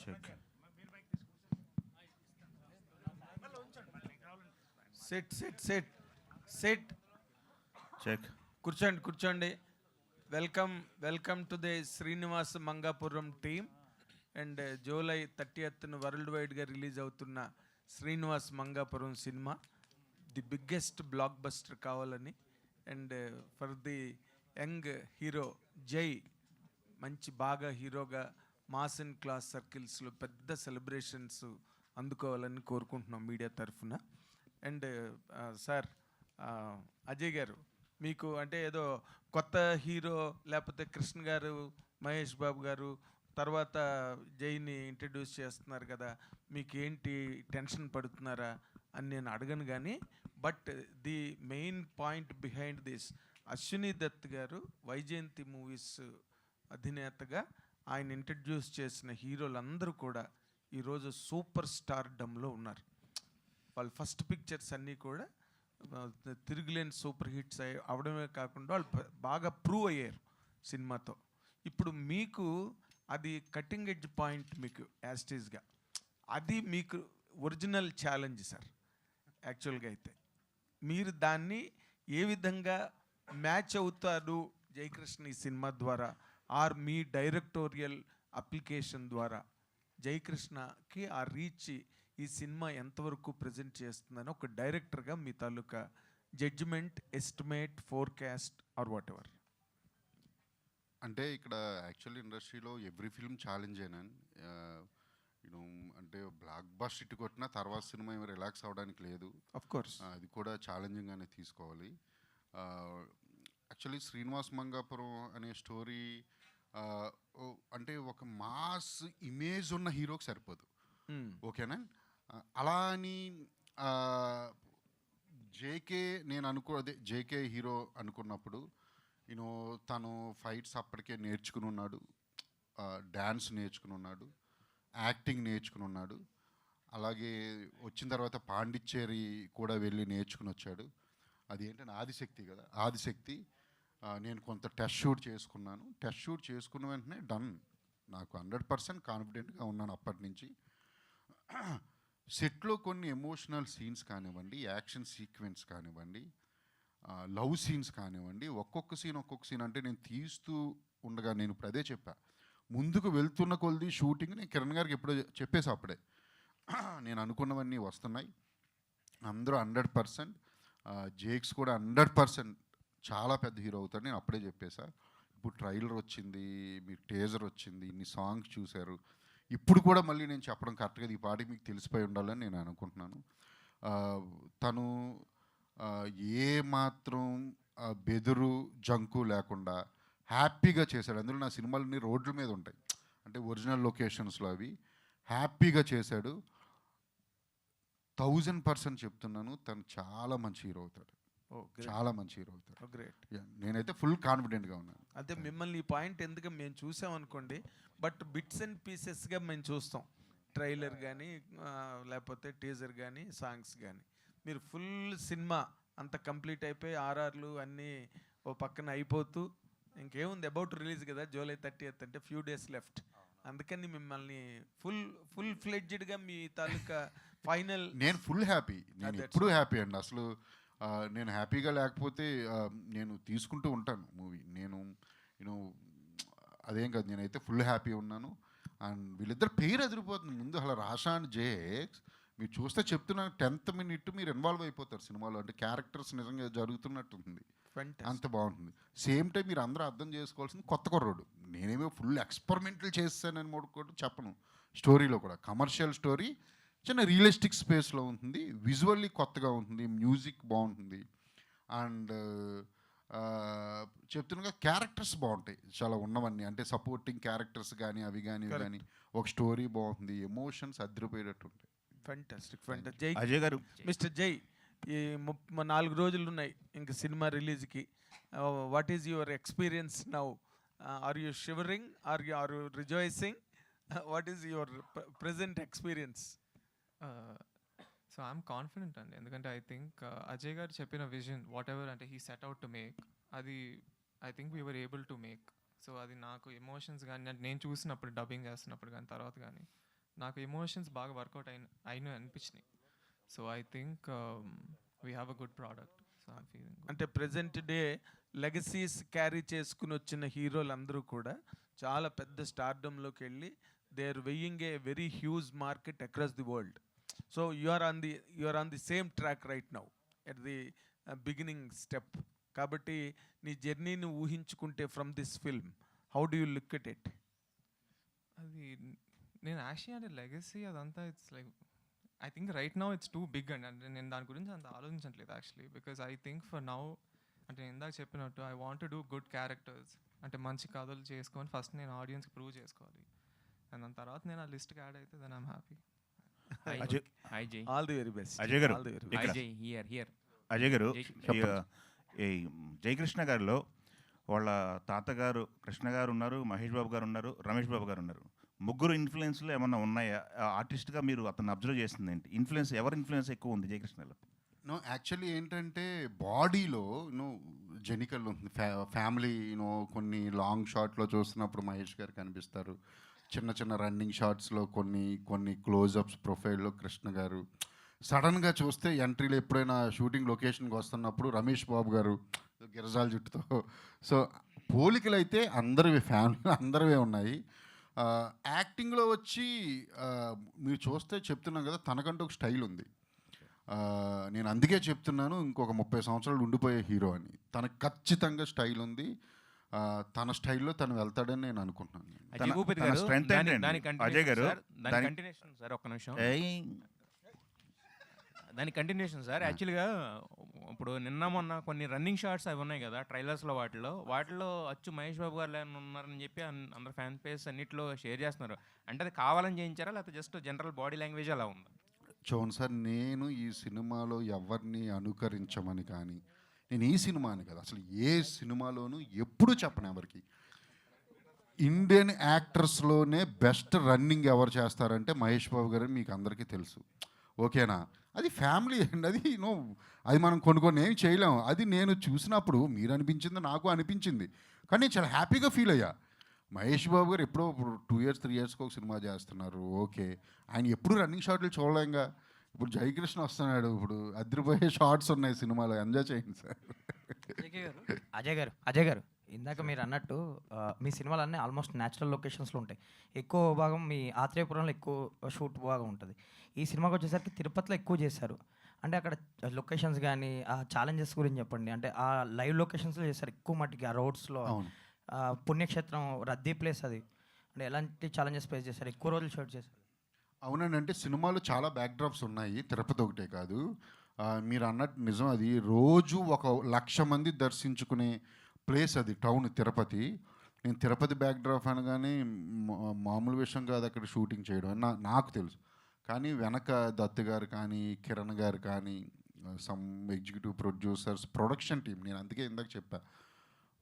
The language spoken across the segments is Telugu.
Check set set set set check. కూర్చోండి. Welcome to the Srinivas Mangapuram team and July 30th world వైడ్గా రిలీజ్ అవుతున్న Srinivas Mangapuram cinema the biggest blockbuster కావాలని and for the young hero Jai మంచి బాగా హీరోగా మాస్ అండ్ క్లాస్ సర్కిల్స్లో పెద్ద సెలబ్రేషన్స్ అందుకోవాలని కోరుకుంటున్నాం మీడియా తరఫున. అండ్ సార్ అజయ్ గారు, మీకు అంటే ఏదో కొత్త హీరో లేకపోతే కృష్ణ గారు, మహేష్ బాబు గారు తర్వాత జైని ఇంట్రడ్యూస్ చేస్తున్నారు కదా, మీకు ఏంటి టెన్షన్ పడుతున్నారా అని నేను అడగను. కానీ but the main point behind this, Ashwini Dutt గారు వైజయంతి మూవీస్ అధినేతగా ఆయన ఇంట్రడ్యూస్ చేసిన హీరోలందరూ కూడా ఈరోజు సూపర్ స్టార్డమ్లో ఉన్నారు. వాళ్ళ ఫస్ట్ పిక్చర్స్ అన్నీ కూడా తిరుగులేని సూపర్ హిట్స్ అవడమే కాకుండా వాళ్ళు బాగా ప్రూవ్ అయ్యారు సినిమాతో. ఇప్పుడు మీకు అది కటింగ్ ఎడ్జ్ పాయింట్, మీకు యాస్టీస్గా అది మీకు ఒరిజినల్ ఛాలెంజ్ సార్. యాక్చువల్గా అయితే మీరు దాన్ని ఏ విధంగా మ్యాచ్ అవుతారు జయకృష్ణ ఈ సినిమా ద్వారా, ఆర్ మీ డైరెక్టోరియల్ అప్లికేషన్ ద్వారా జయకృష్ణకి ఆ రీచ్ ఈ సినిమా ఎంతవరకు ప్రజెంట్ చేస్తుందని ఒక డైరెక్టర్గా మీ తాలూకా judgement, estimate, forecast or whatever. అంటే ఇక్కడ యాక్చువల్లీ ఇండస్ట్రీలో ఎవ్రీ ఫిల్మ్ ఛాలెంజేనండి. యూనో అంటే బ్లాక్ బస్టర్ ఇటు కొట్టినా తర్వాత సినిమా ఏమి రిలాక్స్ అవ్వడానికి లేదు. ఆఫ్ కోర్స్ అది కూడా ఛాలెంజింగ్గానే తీసుకోవాలి. యాక్చువల్లీ శ్రీనివాస్ మంగాపురం అనే స్టోరీ అంటే ఒక మాస్ ఇమేజ్ ఉన్న హీరోకి సరిపోదు. ఓకేనా? అలా అని జేకే నేను అదే జేకే హీరో అనుకున్నప్పుడు యూనో తను ఫైట్స్ అప్పటికే నేర్చుకుని ఉన్నాడు, డ్యాన్స్ నేర్చుకుని ఉన్నాడు, యాక్టింగ్ నేర్చుకుని ఉన్నాడు. అలాగే వచ్చిన తర్వాత పాండిచ్చేరి కూడా వెళ్ళి నేర్చుకుని వచ్చాడు. అది ఏంటంటే ఆదిశక్తి కదా, ఆదిశక్తి. నేను కొంత టెస్ట్ షూట్ చేసుకున్నాను. టెస్ట్ షూట్ చేసుకున్న వెంటనే డన్, నాకు 100% కాన్ఫిడెంట్గా ఉన్నాను అప్పటి నుంచి. సెట్లో కొన్ని ఎమోషనల్ సీన్స్ కానివ్వండి, యాక్షన్ సీక్వెన్స్ కానివ్వండి, లవ్ సీన్స్ కానివ్వండి, ఒక్కొక్క సీన్ అంటే నేను తీస్తూ ఉండగా నేను ఇప్పుడు అదే చెప్పా, ముందుకు వెళ్తున్న కొలది షూటింగ్ నేను కిరణ్ గారికి ఎప్పుడో చెప్పేసి అప్పుడే నేను అనుకున్నవన్నీ వస్తున్నాయి. అందరూ 100%, జేక్స్ కూడా 100% చాలా పెద్ద హీరో అవుతాడు నేను అప్పుడే చెప్పేసా. ఇప్పుడు ట్రైలర్ వచ్చింది, మీకు టేజర్ వచ్చింది, ఇన్ని సాంగ్స్ చూశారు. ఇప్పుడు కూడా మళ్ళీ నేను చెప్పడం కరెక్ట్గా ఈ పాటికి మీకు తెలిసిపోయి ఉండాలని నేను అనుకుంటున్నాను. తను ఏ మాత్రం బెదురు జంకు లేకుండా హ్యాపీగా చేశాడు. అందులో నా సినిమాలన్నీ రోడ్ల మీద ఉంటాయి, అంటే ఒరిజినల్ లొకేషన్స్లో అవి. హ్యాపీగా చేశాడు. 1000% చెప్తున్నాను, తను చాలా మంచి హీరో అవుతాడు, చాలా మంచి హీరో అవుతాడు. గ్రేట్. నేనైతే ఫుల్ కాన్ఫిడెంట్గా ఉన్నాను. అదే మిమ్మల్ని ఈ పాయింట్ ఎందుకు మేము చూసామనుకోండి, బట్ బిట్స్ అండ్ పీసెస్గా మేము చూస్తాం, ట్రైలర్ కానీ లేకపోతే టీజర్ కానీ సాంగ్స్ కానీ. మీరు ఫుల్ సినిమా అంత కంప్లీట్ అయిపోయి ఆర్ఆర్లు అన్నీ ఓ పక్కన అయిపోతూ ఇంకేముంది, అబౌట్ రిలీజ్ కదా జూలై 30th, అంటే ఫ్యూ డేస్ లెఫ్ట్. అందుకని మిమ్మల్ని ఫుల్ ఫ్లెడ్జ్డ్గా మీ తాలూకా ఫైనల్. నేను ఫుల్ హ్యాపీ, నేను ఎప్పుడూ హ్యాపీ అండి. అసలు నేను హ్యాపీగా లేకపోతే నేను తీసుకుంటూ ఉంటాను మూవీ. నేను అదేం కాదు, నేనైతే ఫుల్ హ్యాపీ ఉన్నాను. అండ్ వీళ్ళిద్దరు పేరు ఎదిరిపోతుంది ముందు. అలా రాషా అండ్ జేక్స్ మీరు చూస్తే చెప్తున్నాను, 10th minute మీరు ఇన్వాల్వ్ అయిపోతారు సినిమాలో. అంటే క్యారెక్టర్స్ నిజంగా జరుగుతున్నట్టుంది, అంత బాగుంటుంది. సేమ్ టైం మీరు అందరూ అర్థం చేసుకోవాల్సింది, కొత్త కుర్రోడు. నేనేమో ఫుల్ ఎక్స్పెరిమెంటల్ చేస్తానని కూడా చెప్పను. స్టోరీలో కూడా కమర్షియల్ స్టోరీ, చిన్న రియలిస్టిక్ స్పేస్లో ఉంటుంది, విజువల్లీ కొత్తగా ఉంటుంది, మ్యూజిక్ బాగుంటుంది. అండ్ చెప్తున్నగా క్యారెక్టర్స్ బాగుంటాయి చాలా ఉన్నవన్నీ, అంటే సపోర్టింగ్ క్యారెక్టర్స్ కానీ అవి కానీ ఒక స్టోరీ బాగుంటుంది, ఎమోషన్స్ అదిరిపోయేటట్టు ఉంటాయి. ఫెంటాస్టిక్. జై అజయ్ గారు, మిస్టర్ జై, ఈ 4 రోజులు ఉన్నాయి ఇంక సినిమా రిలీజ్కి. What is your experience now? Are you shivering, are you rejoicing? What is your present experience? So I'm confident అండి, ఎందుకంటే ఐ థింక్ అజయ్ గారు చెప్పిన విజన్ వాట్ ఎవర్ అంటే he set out to make, అది I think we were able to make. So అది నాకు ఎమోషన్స్ కానీ నేను చూసినప్పుడు, డబ్బింగ్ చేస్తున్నప్పుడు కానీ తర్వాత కానీ నాకు ఎమోషన్స్ బాగా వర్కౌట్ అయిన అనిపించినాయి. So I think we have a good product. So I'm feeling అంటే ప్రజెంట్ డే లెగసీస్ క్యారీ చేసుకుని వచ్చిన హీరోలు అందరూ కూడా చాలా పెద్ద స్టార్డమ్లోకి వెళ్ళి they are weighing a very huge market across the world. So you are on the same track right now at the beginning step. కాబట్టి నీ జర్నీని ఊహించుకుంటే from this film how do you look at it? అది నేను యాక్చువల్లీ అంటే లెగసీ అదంతా it's like I think right now it's too big అండి. అంటే నేను దాని గురించి అంత ఆలోచించట్లేదు actually, because I think for now అంటే నేను ఇందాక చెప్పినట్టు I want to do good characters. అంటే మంచి కథలు చేసుకొని ఫస్ట్ నేను ఆడియన్స్కి ప్రూవ్ చేసుకోవాలి, అండ్ దాని తర్వాత నేను ఆ లిస్ట్కి యాడ్ అయితే దెన్ ఐమ్ హ్యాపీ. హాయ్ జై. All the very best. Ajay గారు ఆల్ ది వెరీ హాయ్ ఇక్కడ జై. హియర్ అజయ్ గారు చెప్పండి. ఈ జయకృష్ణ గారిలో వాళ్ళ తాతగారు కృష్ణ గారు ఉన్నారు, మహేష్ బాబు గారు ఉన్నారు, రమేష్ బాబు గారు ఉన్నారు. ముగ్గురు ఇన్ఫ్లుయెన్స్లు ఏమన్నా ఉన్నాయా? ఆర్టిస్ట్గా మీరు అతను అబ్జర్వ్ చేసింది ఏంటి? ఎవరి ఇన్ఫ్లుయెన్స్ ఎక్కువ ఉంది జయకృష్ణలో? నో యాక్చువల్లీ ఏంటంటే బాడీలో జెనికల్ ఉంది. ఫ్యామిలీ కొన్ని లాంగ్ షాట్లో చూస్తున్నప్పుడు మహేష్ గారు కనిపిస్తారు. చిన్న చిన్న రన్నింగ్ షాట్స్లో కొన్ని క్లోజప్స్ ప్రొఫైల్లో కృష్ణ గారు. సడన్గా చూస్తే ఎంట్రీలో ఎప్పుడైనా షూటింగ్ లొకేషన్కి వస్తున్నప్పుడు రమేష్ బాబు గారు గిరజాల జుట్టుతో. సో పోలికలు అయితే అందరివి, ఫ్యామిలీ అందరివే ఉన్నాయి. యాక్టింగ్లో వచ్చి మీరు చూస్తే చెప్తున్నాం కదా, తనకంటూ ఒక స్టైల్ ఉంది. నేను అందుకే చెప్తున్నాను ఇంకొక 30 సంవత్సరాలు ఉండిపోయే హీరో అని. తనకు ఖచ్చితంగా స్టైల్ ఉంది. తన స్టైల్లో తను వెళ్తాడని నేను అనుకుంటున్నాను. అజయ్ భూపతి తన గారు strength ఏంటండి? అజయ్ గారు, దాని- కంటిన్యూషన్ సార్, ఒక్క నిమిషం. ఏయ్, దాని కంటిన్యూషన్ సార్. యాక్చువల్గా ఇప్పుడు నిన్న మొన్న కొన్ని రన్నింగ్ షాట్స్ అవి ఉన్నాయి కదా ట్రైలర్స్లో, వాటిలో అచ్చు మహేష్ బాబు గారు ఉన్నారని చెప్పి అందరు ఫ్యాన్ పేజ్ అన్నింటిలో షేర్ చేస్తున్నారు. అంటే అది కావాలని చేయించారా లేకపోతే జస్ట్ జనరల్ బాడీ లాంగ్వేజ్ అలా ఉందా? చూడండి సార్, నేను ఈ సినిమాలో ఎవరిని అనుకరించమని కానీ, నేను ఈ సినిమాని కదా అసలు ఏ సినిమాలోనూ ఎప్పుడూ చెప్పను ఎవరికి. ఇండియన్ యాక్టర్స్లోనే బెస్ట్ రన్నింగ్ ఎవరు చేస్తారంటే మహేష్ బాబు గారు, మీకు అందరికీ తెలుసు. ఓకేనా? అది ఫ్యామిలీ అండి. అది మనం కొన్ని ఏం చేయలేము. అది నేను చూసినప్పుడు మీరు అనిపించింది, నాకు అనిపించింది. కానీ నేను చాలా హ్యాపీగా ఫీల్ అయ్యా. మహేష్ బాబు గారు ఎప్పుడో 2 years 3 yearsకి ఒక సినిమా చేస్తున్నారు. ఓకే, ఆయన ఎప్పుడు రన్నింగ్ షాట్లు చూడలేంగా. ఇప్పుడు జయకృష్ణ వస్తున్నాడు, ఇప్పుడు అదిరిపోయే షార్ట్స్ ఉన్నాయి సినిమాలో. ఎంజాయ్ చేయండి సార్. అజయ్ గారు ఇందాక మీరు అన్నట్టు మీ సినిమాలన్నీ ఆల్మోస్ట్ న్యాచురల్ లొకేషన్స్లో ఉంటాయి. ఎక్కువ భాగం మీ ఆత్రేయపురంలో ఎక్కువ షూట్ భాగం ఉంటుంది. ఈ సినిమాకి వచ్చేసరికి తిరుపతిలో ఎక్కువ చేశారు. అంటే అక్కడ లొకేషన్స్ కానీ ఆ ఛాలెంజెస్ గురించి చెప్పండి. అంటే ఆ లైవ్ లొకేషన్స్లో చేశారు ఎక్కువ మట్టికి, ఆ రోడ్స్లో. అవును, పుణ్యక్షేత్రం రద్దీ ప్లేస్ అది. అంటే ఎలాంటి ఛాలెంజెస్ ఫేస్ చేశారు? ఎక్కువ రోజులు షూట్ చేశారు. అవునండి. అంటే సినిమాలో చాలా బ్యాక్డ్రాప్స్ ఉన్నాయి, తిరుపతి ఒకటే కాదు. మీరు అన్నట్టు నిజం. అది రోజు 1,00,000 మంది దర్శించుకునే ప్లేస్ అది, టౌన్ తిరుపతి. నేను తిరుపతి బ్యాక్డ్రాప్ అనగానే మామూలు విషయం కాదు అక్కడ షూటింగ్ చేయడం అని నాకు తెలుసు. కానీ వెనక దత్తు గారు కానీ, కిరణ్ గారు కానీ, some executive producers, production team, నేను అందుకే ఇందాక చెప్పా,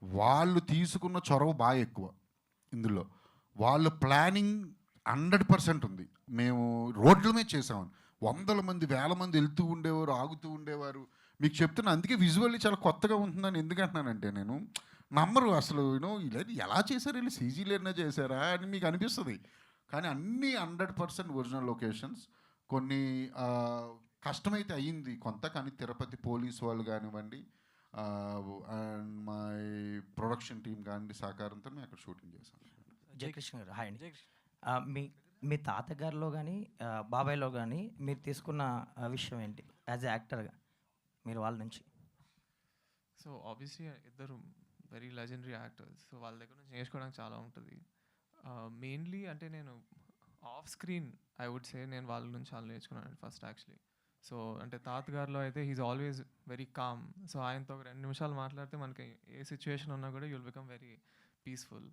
వాళ్ళు తీసుకున్న చొరవ బాగా ఎక్కువ ఇందులో. వాళ్ళు ప్లానింగ్ 100% ఉంది. మేము రోడ్ల మీద చేసామని 100 మంది 1000 మంది వెళ్తూ ఉండేవారు, ఆగుతూ ఉండేవారు. మీకు చెప్తున్నా, అందుకే విజువల్లీ చాలా కొత్తగా ఉంటుందని ఎందుకంటున్నానంటే, నేను నమ్మరు అసలు ఇలా ఎలా చేశారు, వీళ్ళు సీజీలేనా చేశారా అని మీకు అనిపిస్తుంది. కానీ అన్నీ 100% ఒరిజినల్ లొకేషన్స్. కొన్ని కష్టమైతే అయ్యింది కొంత, కానీ తిరుపతి పోలీస్ వాళ్ళు కానివ్వండి అండ్ మై ప్రొడక్షన్ టీం కానివ్వండి సహకారంతో మేము అక్కడ షూటింగ్ చేశాం. జయకృష్ణ గారు హాయ్ అండి. మీ తాతగారిలో కానీ బాబాయ్లో కానీ మీరు తీసుకున్న విషయం ఏంటి యాజ్ ఎ యాక్టర్గా మీరు వాళ్ళ నుంచి? సో ఆబ్వియస్లీ ఇద్దరు వెరీ లెజెండరీ యాక్టర్స్. సో వాళ్ళ దగ్గర నుంచి నేర్చుకోవడానికి చాలా ఉంటుంది. మెయిన్లీ అంటే నేను off screen I would say నేను వాళ్ళ నుంచి చాలా నేర్చుకున్నాను ఫస్ట్ యాక్చువల్లీ. సో అంటే తాతగారిలో అయితే he's always very calm. So ఆయనతో ఒక 2 నిమిషాలు మాట్లాడితే మనకి ఏ సిచ్యువేషన్ ఉన్నా కూడా you'll become very peaceful.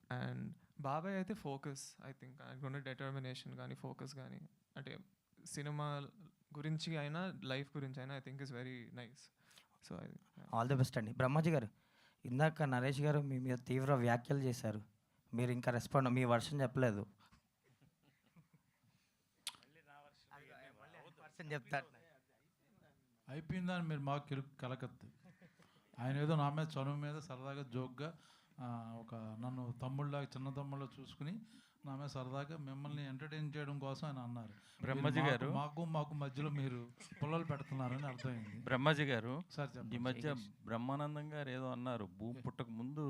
And బాబాయ్ అయితే ఫోకస్, ఐ థింక్ ఆయనకున్న డెటర్మినేషన్ కానీ ఫోకస్ కానీ, అంటే సినిమా గురించి అయినా లైఫ్ గురించి అయినా I think is very nice. So all the best అండి. బ్రహ్మాజీ గారు, ఇందాక నరేష్ గారు మీ మీద తీవ్ర వ్యాఖ్యలు చేశారు. మీరు ఇంకా రెస్పాండ్, మీ వర్షన్ చెప్పలేదు. చెప్తారు అయిపోయిందని మీరు మాకు కలకత్తి. ఆయన ఏదో నా మీద చనువు మీద సరదాగా జోక్గా ఒక నన్ను తమ్ముళ్ళ చిన్న తమ్ముళ్ళ చూసుకుని నా మీద సరదాగా మిమ్మల్ని ఎంటర్టైన్ చేయడం కోసం ఆయన అన్నారు. బ్రహ్మజీ మీరు గారు మాకు మధ్యలో మీరు పుల్లలు పెడుతున్నారని అర్థమైంది. బ్రహ్మజీ గారు సార్ ఈ చెప్పండి. మధ్య బ్రహ్మానందం గారు ఏదో అన్నారు, భూమి పుట్టక ముందు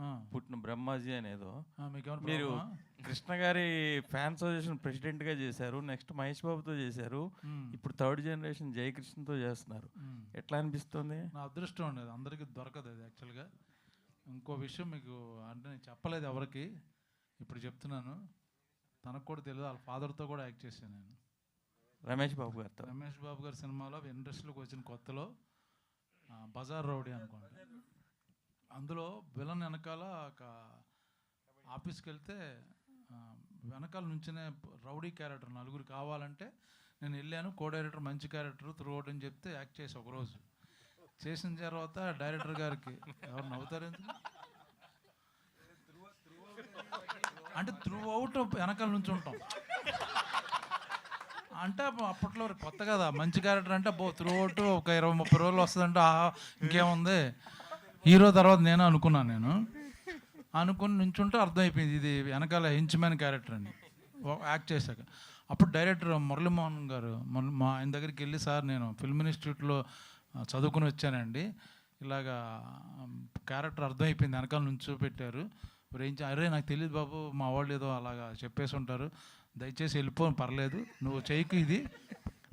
ఆ, పుట్టిన బ్రహ్మాజీ అనేదో. మీకేమైనా మీరు ప్రాబ్లమా? కృష్ణ గారి ఫ్యాన్ అసోసియేషన్ ప్రెసిడెంట్ గా చేశారు, నెక్స్ట్ మహేష్ బాబుతో చేశారు, మ్, ఇప్పుడు థర్డ్ జనరేషన్ జయకృష్ణతో చేస్తున్నారు. మ్. ఎట్లా అనిపిస్తుంది? నా అదృష్టం ఉండేది, అందరికీ దొరకదు అది యాక్చువల్గా. ఇంకో విషయం మీకు అంటే నేను చెప్పలేదు ఎవరికి, ఇప్పుడు చెప్తున్నాను. తనకు కూడా తెలియదు, వాళ్ళ ఫాదర్తో కూడా యాక్ట్ చేశాను నేను. రమేష్ బాబు గారితో. రమేష్ బాబు గారి సినిమాలో ఇండస్ట్రీలోకి వచ్చిన కొత్తలో బజార్ రౌడీ అనుకోండి, అందులో విలన్ వెనకాల ఒక ఆఫీస్కి వెళ్తే వెనకాల నుంచినే రౌడీ క్యారెక్టర్ నలుగురు కావాలంటే నేను వెళ్ళాను. కో డైరెక్టర్ మంచి క్యారెక్టర్ త్రూఅవుట్ అని చెప్తే యాక్ట్ చేసి ఒకరోజు చేసిన తర్వాత డైరెక్టర్ గారికి ఎవరు నవ్వుతారు ఎందుకు అంటే త్రూ అవుట్ వెనకాల నుంచి ఉంటాం అంటే అప్పట్లో కొత్త కదా మంచి క్యారెక్టర్ అంటే త్రూ అవుట్ ఒక 20-30 రోజులు వస్తుందంటే ఇంకేముంది హీరో తర్వాత నేను అనుకుని నుంచుంటే అర్థమైపోయింది ఇది వెనకాల హెంచ్మ్యాన్ క్యారెక్టర్ అని యాక్ట్ చేశాక. అప్పుడు డైరెక్టర్ మురళీమోహన్ గారు మా ఆయన దగ్గరికి వెళ్ళి, సార్ నేను ఫిల్మ్ ఇన్స్టిట్యూట్లో చదువుకుని వచ్చానండి, ఇలాగా క్యారెక్టర్ అర్థమైపోయింది వెనకాల నుంచి పెట్టారు, అరే నాకు తెలియదు బాబు, మా వాళ్ళు ఏదో అలాగా చెప్పేసి ఉంటారు, దయచేసి వెళ్ళిపో పర్లేదు, నువ్వు చెయ్యకు, ఇది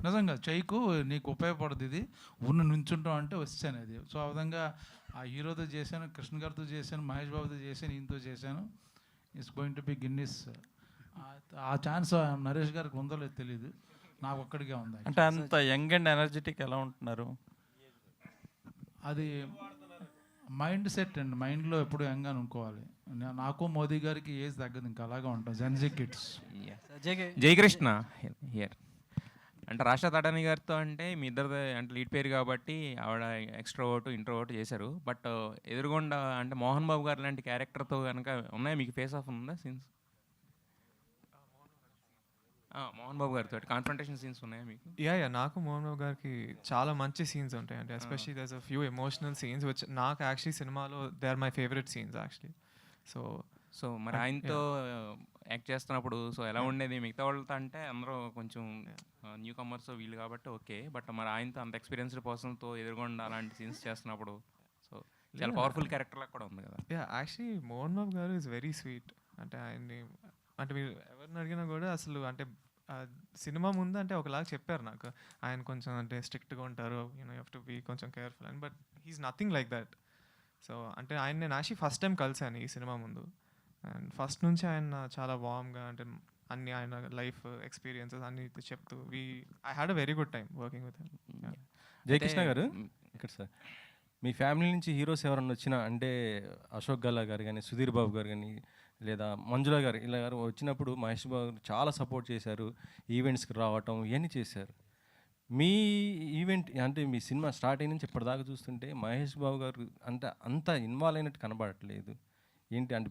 నిజంగా చెయ్యకు, నీకు ఉపయోగపడుతుంది, ఇది నుంచుంటాం అంటే వచ్చాను అది. సో ఆ విధంగా ఆ హీరోతో చేశాను, కృష్ణ గారితో చేశాను, మహేష్ బాబుతో చేశాను, ఈయనతో చేశాను. It's going to be Guinness. ఆ ఛాన్స్ నరేష్ గారికి ఉందో లేదో తెలియదు, నాకు ఒక్కడికే ఉంది. అంటే అంత యంగ్ అండ్ ఎనర్జెటిక్ ఎలా ఉంటున్నారు? అది మైండ్ సెట్ అండి, మైండ్లో ఎప్పుడు యంగ్ అని అనుకోవాలి. నాకు మోదీ గారికి ఏజ్ తగ్గదు, ఇంకా అలాగే ఉంటాం జెన్జీ కిడ్స్. జయకృష్ణ హియర్. అంటే రాష్ట్ర తడాని గారితో అంటే మీ ఇద్దరిది అంటే లీడ్ పేరు కాబట్టి ఆవిడ ఎక్స్ట్రోవర్ట్ ఇంట్రోవర్ట్ చేశారు. బట్ ఎదురుగుండా అంటే మోహన్ బాబు గారు లాంటి క్యారెక్టర్తో కనుక ఉన్నాయా మీకు? ఫేస్ ఆఫ్ ఉందా సీన్స్? మోహన్ బాబు గారితో కాన్ఫ్రంటేషన్ సీన్స్ ఉన్నాయా మీకు? యా నాకు మోహన్ బాబు గారికి చాలా మంచి సీన్స్ ఉంటాయి. అంటే especially there's a few emotional scenes which నాకు యాక్చువల్లీ సినిమాలో they are my favourite scenes actually. So మరి ఆయనతో యాక్ట్ చేస్తున్నప్పుడు సో ఎలా ఉండేది? మిగతా వాళ్ళతో అంటే అందరూ కొంచెం న్యూ కమర్స్ వీళ్ళు కాబట్టి ఓకే, బట్ మరి ఆయనతో అంత ఎక్స్పీరియన్స్డ్ పర్సన్తో ఎదురుగుండా అలాంటి సీన్స్ చేస్తున్నప్పుడు సో చాలా పవర్ఫుల్ క్యారెక్టర్ లాగా కూడా ఉంది కదా. యాక్చువల్లీ మోహన్ బాబు గారు ఇస్ వెరీ స్వీట్. అంటే ఆయన్ని అంటే మీరు ఎవరిని అడిగినా కూడా అసలు అంటే సినిమా ముందు అంటే ఒకలాగా చెప్పారు నాకు, ఆయన కొంచెం అంటే స్ట్రిక్ట్గా ఉంటారు, you know you have to be కొంచెం కేర్ఫుల్ అని. But he's nothing like that. So అంటే ఆయన నేను యాక్చువల్లీ ఫస్ట్ టైం కలిసాను ఈ సినిమా ముందు, అండ్ ఫస్ట్ నుంచి ఆయన చాలా వార్మ్గా అంటే అన్ని ఆయన లైఫ్ ఎక్స్పీరియన్సెస్ అన్ని చెప్తూ I had a very good time working with him. Jayakrishna గారు ఇక్కడ సార్, మీ ఫ్యామిలీ నుంచి హీరోస్ ఎవరన్నా వచ్చినా అంటే అశోక్ గల్లా గారు కానీ, సుధీర్ బాబు గారు కానీ, లేదా మంజుల గారు ఇలా గారు వచ్చినప్పుడు మహేష్ బాబు చాలా సపోర్ట్ చేశారు, ఈవెంట్స్కి రావటం ఇవన్నీ చేశారు. మీ ఈవెంట్ అంటే మీ సినిమా స్టార్ట్ అయిన నుంచి ఇప్పటిదాకా చూస్తుంటే మహేష్ బాబు గారు అంత ఇన్వాల్వ్ అయినట్టు కనబడట్లేదు. ఏంటి అంటే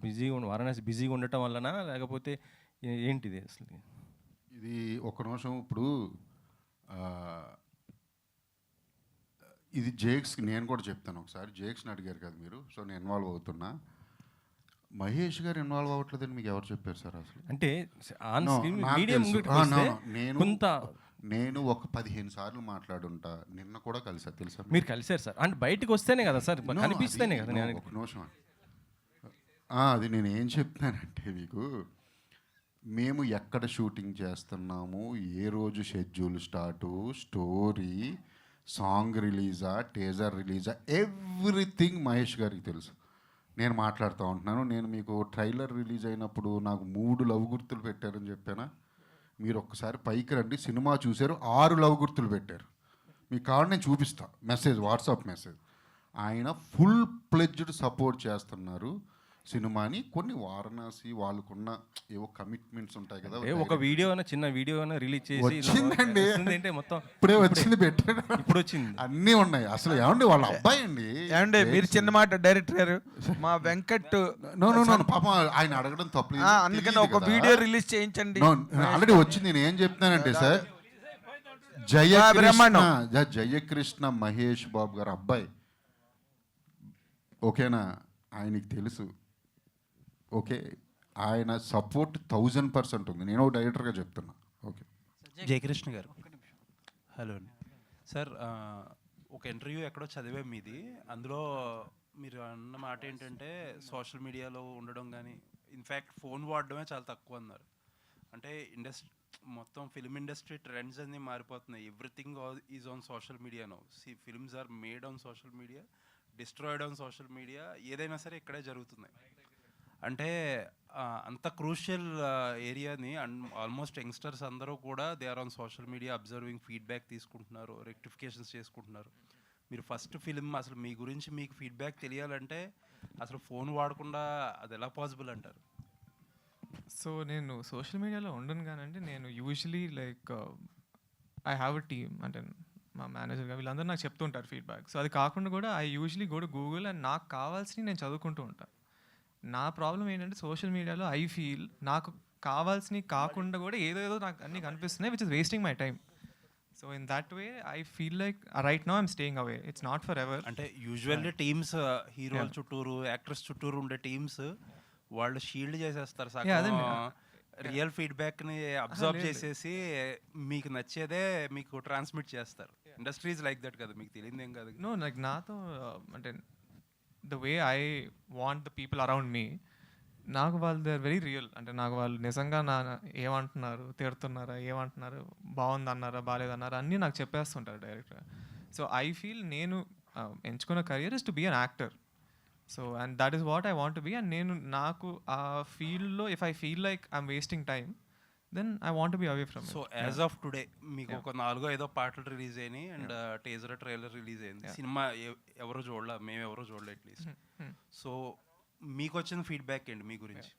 వారణాసి బిజీగా ఉండటం వలన, లేకపోతే ఏంటిది అసలు? ఇది ఒక నిమిషం. ఇప్పుడు ఇది జేక్స్కి నేను కూడా చెప్తాను. ఒకసారి జేక్స్ని అడిగారు కదా మీరు, సో నేను ఇన్వాల్వ్ అవుతున్నా. మహేష్ గారు ఇన్వాల్వ్ అవ్వట్లేదని మీకు ఎవరు చెప్పారు సార్ అసలు? అంటే నేను ఒక 15 సార్లు మాట్లాడుంటా, నిన్న కూడా కలిసా తెలుసా? మీరు కలిసారు సార్, అంటే బయటకు వస్తేనే కదా సార్ కనిపిస్తేనే కదా. ఒక నిమిషం, అది నేను ఏం చెప్తానంటే మీకు, మేము ఎక్కడ షూటింగ్ చేస్తున్నాము, ఏ రోజు షెడ్యూల్ స్టార్టు, స్టోరీ, సాంగ్ రిలీజా, టేజర్ రిలీజా, ఎవ్రీథింగ్ మహేష్ గారికి తెలుసు. నేను మాట్లాడుతూ ఉంటున్నాను. నేను మీకు ట్రైలర్ రిలీజ్ అయినప్పుడు నాకు 3 లవ్ గుర్తులు పెట్టారని చెప్పానా? మీరు ఒక్కసారి పైకి రండి, సినిమా చూశారు, 6 లవ్ గుర్తులు పెట్టారు. మీ కార్డు నేను చూపిస్తా, మెసేజ్, వాట్సాప్ మెసేజ్. ఆయన ఫుల్ ప్లెడ్జ్డ్ సపోర్ట్ చేస్తున్నారు సినిమాని. కొన్ని వారణాసి వాళ్ళకున్న ఏవో కమిట్మెంట్స్ ఉంటాయి కదా, ఒక వీడియో చిన్న వీడియో రిలీజ్ చేసి వచ్చిందండి, అంటే మొత్తం ఇప్పుడే వచ్చింది, పెట్టాడు, ఇప్పుడు వచ్చింది, అన్నీ ఉన్నాయి. అసలు ఏమండి వాళ్ళ అబ్బాయి అండి. ఏమండి మీరు చిన్న మాట డైరెక్టర్ గారు, మా వెంకట్ పాపం ఆయన అడగడం తప్పలేదు, అందుకని ఒక వీడియో రిలీజ్ చేయించండి. ఆల్రెడీ వచ్చింది. నేను ఏం చెప్తానంటే సార్, జయకృష్ణ మహేష్ బాబు గారు అబ్బాయి, ఓకేనా? ఆయనకి తెలుసు ఓకే, ఆయన సపోర్ట్ 1000% ఉంది. నేను డైరెక్టర్గా చెప్తున్నా. ఓకే, జయకృష్ణ గారు, హలో అండి సార్. ఒక ఇంటర్వ్యూ ఎక్కడో చదివే మీది, అందులో మీరు అన్న మాట ఏంటంటే సోషల్ మీడియాలో ఉండడం కానీ ఇన్ఫ్యాక్ట్ ఫోన్ వాడడమే చాలా తక్కువ అన్నారు. అంటే మొత్తం ఫిల్మ్ ఇండస్ట్రీ ట్రెండ్స్ అన్నీ మారిపోతున్నాయి. Everything is on social media now. Films are made on social media, destroyed on social media. ఏదైనా సరే ఇక్కడే జరుగుతున్నాయి. అంటే అంత క్రూషియల్ ఏరియాని ఆల్మోస్ట్ యంగ్స్టర్స్ అందరూ కూడా they are on social media observing, feedback తీసుకుంటున్నారు, రెక్టిఫికేషన్స్ చేసుకుంటున్నారు. మీరు ఫస్ట్ ఫిల్మ్ అసలు మీ గురించి మీకు ఫీడ్బ్యాక్ తెలియాలంటే అసలు ఫోన్ వాడకుండా అది ఎలా పాసిబుల్ అంటారు? సో నేను సోషల్ మీడియాలో ఉండను కానండి. నేను usually like I have a team, అంటే మా మేనేజర్గా వీళ్ళందరూ నాకు చెప్తుంటారు ఫీడ్బ్యాక్. సో అది కాకుండా కూడా I usually go to Google and నాకు కావాల్సినవి నేను చదువుకుంటూ ఉంటాను. నా ప్రాబ్లం ఏంటంటే సోషల్ మీడియాలో ఐ ఫీల్ నాకు కావాల్సినవి కాకుండా కూడా ఏదో నాకు అన్నీ కనిపిస్తున్నాయి, which is wasting my time. So in that way I feel like right now I'm staying away. It's not for ever. అంటే యూజువల్లీ టీమ్స్ హీరోల చుట్టూరు, యాక్ట్రెస్ చుట్టూరు ఉండే టీమ్స్ వాళ్ళు షీల్డ్ చేసేస్తారు సగం. రియల్ ఫీడ్బ్యాక్ని అబ్జర్వ్ చేసేసి మీకు నచ్చేదే మీకు ట్రాన్స్మిట్ చేస్తారు. ఇండస్ట్రీస్ లైక్ దట్ కదా, మీకు తెలియదు ఏం కాదు. నో, లైక్ నాతో అంటే the way I want the people around me, నాకు వాళ్ళు దే ఆర్ వెరీ రియల్. అంటే నాకు వాళ్ళు నిజంగా ఏమంటున్నారు, తిడుతున్నారా, ఏమంటున్నారు, బాగుందన్నారా, బాగాలేదన్నారా అన్నీ నాకు చెప్పేస్తుంటారు డైరెక్ట్గా. సో ఐ ఫీల్ నేను ఎంచుకున్న career is to be an actor. So and that is what I want be. And నేను నాకు ఆ ఫీల్డ్లో if I feel like I'm wasting time, then I want be away from. So as of today మీకు ఒక 4-5 పాటలు రిలీజ్ అయినాయి అండ్ టీజర్ ట్రైలర్ రిలీజ్ అయింది. సినిమా ఎవరో చూడలే, మేము ఎవరో చూడలే అట్లీస్ట్. సో మీకు వచ్చిన ఫీడ్బ్యాక్ ఏంటి మీ గురించి?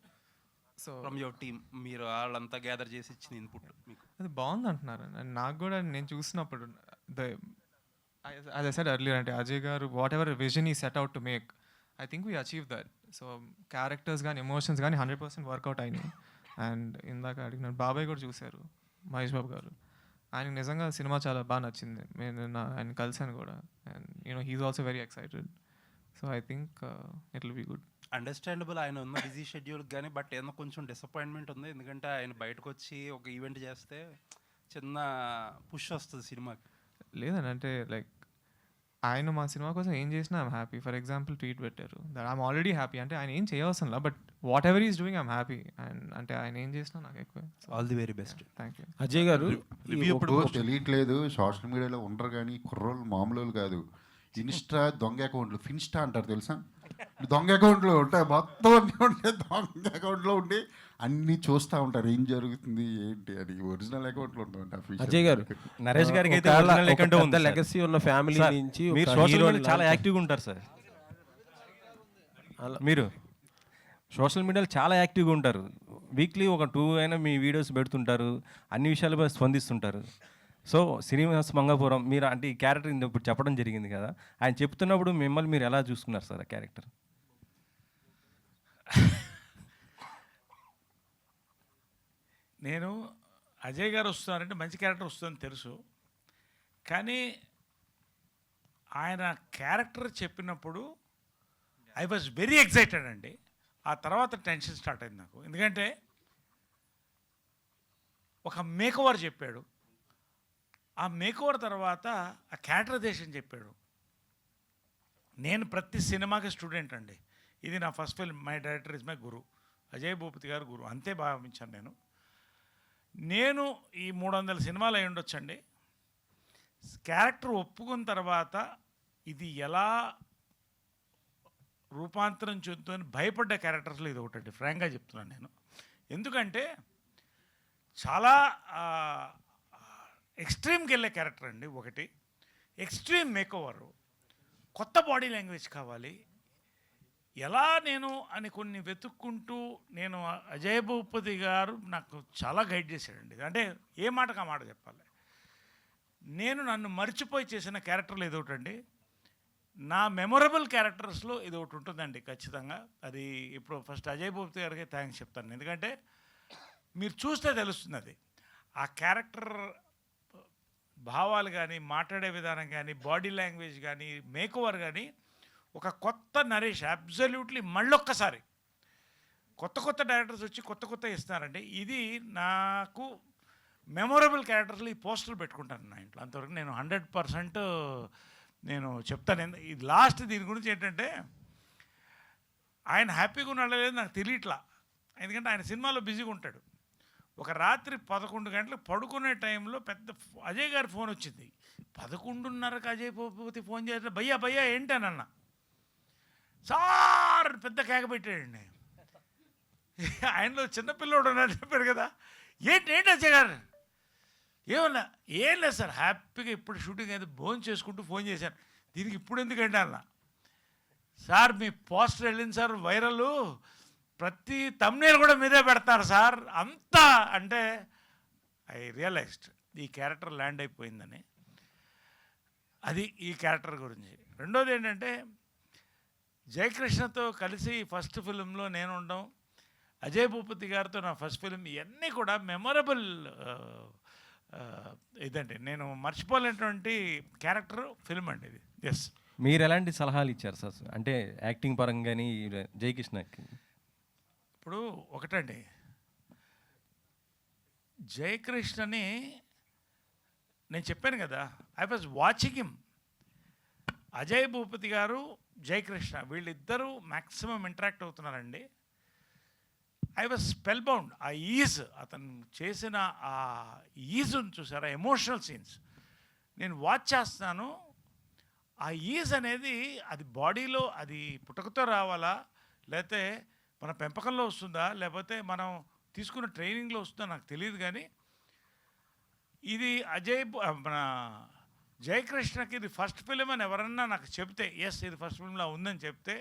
సో ఫ్రమ్ యువర్ టీమ్, మీరు వాళ్ళంతా గ్యాదర్ చేసి ఇచ్చిన ఇన్పుట్ మీకు అది బాగుంది అంటున్నారు. అండ్ నాకు కూడా నేను చూసినప్పుడు యాజ్ ఐ సెడ్ ఎర్లియర్, అంటే అజయ్ గారు వాట్ ఎవర్ విజన్ ఈ set out to make, I think we achieve that. So characters కానీ ఎమోషన్స్ కానీ 100% వర్కౌట్ అయినాయి. అండ్ ఇందాక అడిగినాడు బాబాయ్ కూడా చూశారు, మహేష్ బాబు గారు. ఆయనకి నిజంగా సినిమా చాలా బాగా నచ్చింది. నేను ఆయన కలిసాను కూడా. And you know he's also very excited. So I think it will be good. Understandable ఆయన ఉన్న బిజీ షెడ్యూల్ కానీ, బట్ ఏదో కొంచెం డిసప్పాయింట్మెంట్ ఉంది. ఎందుకంటే ఆయన బయటకు వచ్చి ఒక ఈవెంట్ చేస్తే చిన్న పుష్ వస్తుంది సినిమాకి. లేదని అంటే లైక్ ఆయన మా సినిమా కోసం ఏం చేసినా I'm happy. For example tweet పెట్టారు దట్ ఐమ్ ఆల్రెడీ హ్యాపీ. అంటే ఆయన ఏం చేయవసరంలా, but whatever is doing I'm happy. And అంటే ఆయన ఏం చేసినా నాకు ఎక్కువ. All the very best. Thank you. Ajay గారు, ఇప్పుడు తెలియట్లేదు, సోషల్ మీడియాలో ఉండరు కానీ కుర్రోళ్ళు మామూలు కాదు. ఇన్స్టా దొంగ అకౌంట్లు, ఫిన్స్టా అంటారు తెలుసా? దొంగ అకౌంట్లో ఉంటాయి, మొత్తం అన్నీ ఉంటాయి. దొంగ అకౌంట్లో ఉండి అన్నీ చూస్తూ ఉంటారు ఏం జరుగుతుంది ఏంటి అని. ఒరిజినల్ అకౌంట్లో ఉంటుంది. అజయ్ గారు, నరేష్ గారికి అయితే లెగసీ ఉన్న ఫ్యామిలీ నుంచి మీరు సోషల్ మీడియాలో చాలా యాక్టివ్గా ఉంటారు సార్. మీరు సోషల్ మీడియాలో చాలా యాక్టివ్గా ఉంటారు. వీక్లీ ఒక 2 అయినా మీ వీడియోస్ పెడుతుంటారు, అన్ని విషయాలపై స్పందిస్తుంటారు. సో శ్రీనివాస్ మంగాపురం మీరు అంటే ఈ క్యారెక్టర్ ఇప్పుడు చెప్పడం జరిగింది కదా, ఆయన చెప్తున్నప్పుడు మిమ్మల్ని మీరు ఎలా చూసుకున్నారు సార్ ఆ క్యారెక్టర్? నేను అజయ్ గారు వస్తున్నారంటే మంచి క్యారెక్టర్ వస్తుందని తెలుసు, కానీ ఆయన క్యారెక్టర్ చెప్పినప్పుడు ఐ వాజ్ వెరీ ఎక్సైటెడ్ అండి. ఆ తర్వాత టెన్షన్ స్టార్ట్ అయింది నాకు. ఎందుకంటే ఒక మేకోవర్ చెప్పాడు, ఆ మేకోవర్ తర్వాత ఆ క్యారెక్టరైజేషన్ చెప్పాడు. నేను ప్రతి సినిమాకి స్టూడెంట్ అండి. ఇది నా first film, my director is my guru, Ajay Bhupathi గారు గురు, అంతే భావించాను నేను ఈ 300 సినిమాలు అయి ఉండొచ్చండి. క్యారెక్టర్ ఒప్పుకున్న తర్వాత ఇది ఎలా రూపాంతరం చెందుతుందని భయపడ్డ క్యారెక్టర్స్లో ఇది ఒకటండి, ఫ్రాంక్గా చెప్తున్నాను నేను. ఎందుకంటే చాలా ఎక్స్ట్రీమ్కి వెళ్ళే క్యారెక్టర్ అండి. ఒకటి ఎక్స్ట్రీమ్ మేకోవరు, కొత్త బాడీ లాంగ్వేజ్ కావాలి, ఎలా నేను అని కొన్ని వెతుక్కుంటూ నేను అజయ్ భూపతి గారు నాకు చాలా గైడ్ చేశాడండి. అంటే ఏ మాటకు ఆ మాట చెప్పాలి. నేను నన్ను మర్చిపోయి చేసిన క్యారెక్టర్లు ఇది ఒకటండి. నా మెమొరబుల్ క్యారెక్టర్స్లో ఇది ఒకటి ఉంటుందండి ఖచ్చితంగా. అది ఇప్పుడు ఫస్ట్ అజయ్ భూపతి గారికి థ్యాంక్స్ చెప్తాను, ఎందుకంటే మీరు చూస్తే తెలుస్తుంది అది. ఆ క్యారెక్టర్ భావాలు కానీ, మాట్లాడే విధానం కానీ, బాడీ లాంగ్వేజ్ కానీ, మేకోవర్ కానీ ఒక కొత్త నరేష్ అబ్జల్యూట్లీ మళ్ళొక్కసారి కొత్త డైరెక్టర్స్ వచ్చి కొత్త ఇస్తున్నారండి. ఇది నాకు మెమొరబుల్ క్యారెక్టర్స్లో ఈ పోస్టర్లు పెట్టుకుంటాను నా ఇంట్లో. అంతవరకు నేను 100% నేను చెప్తాను. ఇది లాస్ట్ దీని గురించి ఏంటంటే, ఆయన హ్యాపీగా ఉన్నాడో లేదో నాకు తెలియట్లా. ఎందుకంటే ఆయన సినిమాలో బిజీగా ఉంటాడు. ఒక రాత్రి 11 గంటలకు పడుకునే టైంలో పెద్ద అజయ్ గారి ఫోన్ వచ్చింది. 11:30కి అజయ్ భూపతి ఫోన్ చేస్తే భయ్యా ఏంటనన్న. సార్ పెద్ద కేక పెట్టాడండి. ఆయనలో చిన్నపిల్లోడు ఉన్నాడు చెప్పాడు కదా. ఏంటి అజయ్ గారు? ఏమన్నా? ఏం లేదు సార్, హ్యాపీగా ఇప్పుడు షూటింగ్ అయితే భోజనం చేసుకుంటూ ఫోన్ చేశాను. దీనికి ఇప్పుడు ఎందుకంటే అన్న, సార్ మీ పోస్టర్ వెళ్ళింది సార్ వైరల్, ప్రతి తమ్నేల్ కూడా మీదే పెడతారు సార్ అంతా. అంటే ఐ రియలైజ్డ్ ఈ క్యారెక్టర్ ల్యాండ్ అయిపోయిందని. అది ఈ క్యారెక్టర్ గురించి. రెండోది ఏంటంటే, జయకృష్ణతో కలిసి ఫస్ట్ ఫిలింలో నేను ఉండడం, అజయ్ భూపతి గారితో నా ఫస్ట్ ఫిలిం, ఇవన్నీ కూడా మెమొరబుల్ ఇదండి. నేను మర్చిపోలేనటువంటి క్యారెక్టర్ ఫిల్మ్ అండి ఇది. ఎస్. మీరు ఎలాంటి సలహాలు ఇచ్చారు సార్ అంటే యాక్టింగ్ పరంగా కానీ జయకృష్ణకి? ఇప్పుడు ఒకటండి, జయకృష్ణని నేను చెప్పాను కదా, I was watching him. Ajay Bhupathi గారు, జయకృష్ణ వీళ్ళిద్దరూ మ్యాక్సిమం ఇంటరాక్ట్ అవుతున్నారండి. I was spellbound. ఆ ఈజ్, అతను చేసిన ఆ ఈజుని చూసారా, ఎమోషనల్ సీన్స్ నేను వాచ్ చేస్తున్నాను. ఆ ఈజ్ అనేది అది బాడీలో అది పుట్టుకతో రావాలా, లేకపోతే మన పెంపకంలో వస్తుందా, లేకపోతే మనం తీసుకున్న ట్రైనింగ్లో వస్తుందా నాకు తెలియదు. కానీ ఇది మన జయకృష్ణకి ఇది ఫస్ట్ ఫిలిం అని ఎవరన్నా నాకు చెప్తే, ఎస్ ఇది ఫస్ట్ ఫిలింలో ఉందని చెప్తే,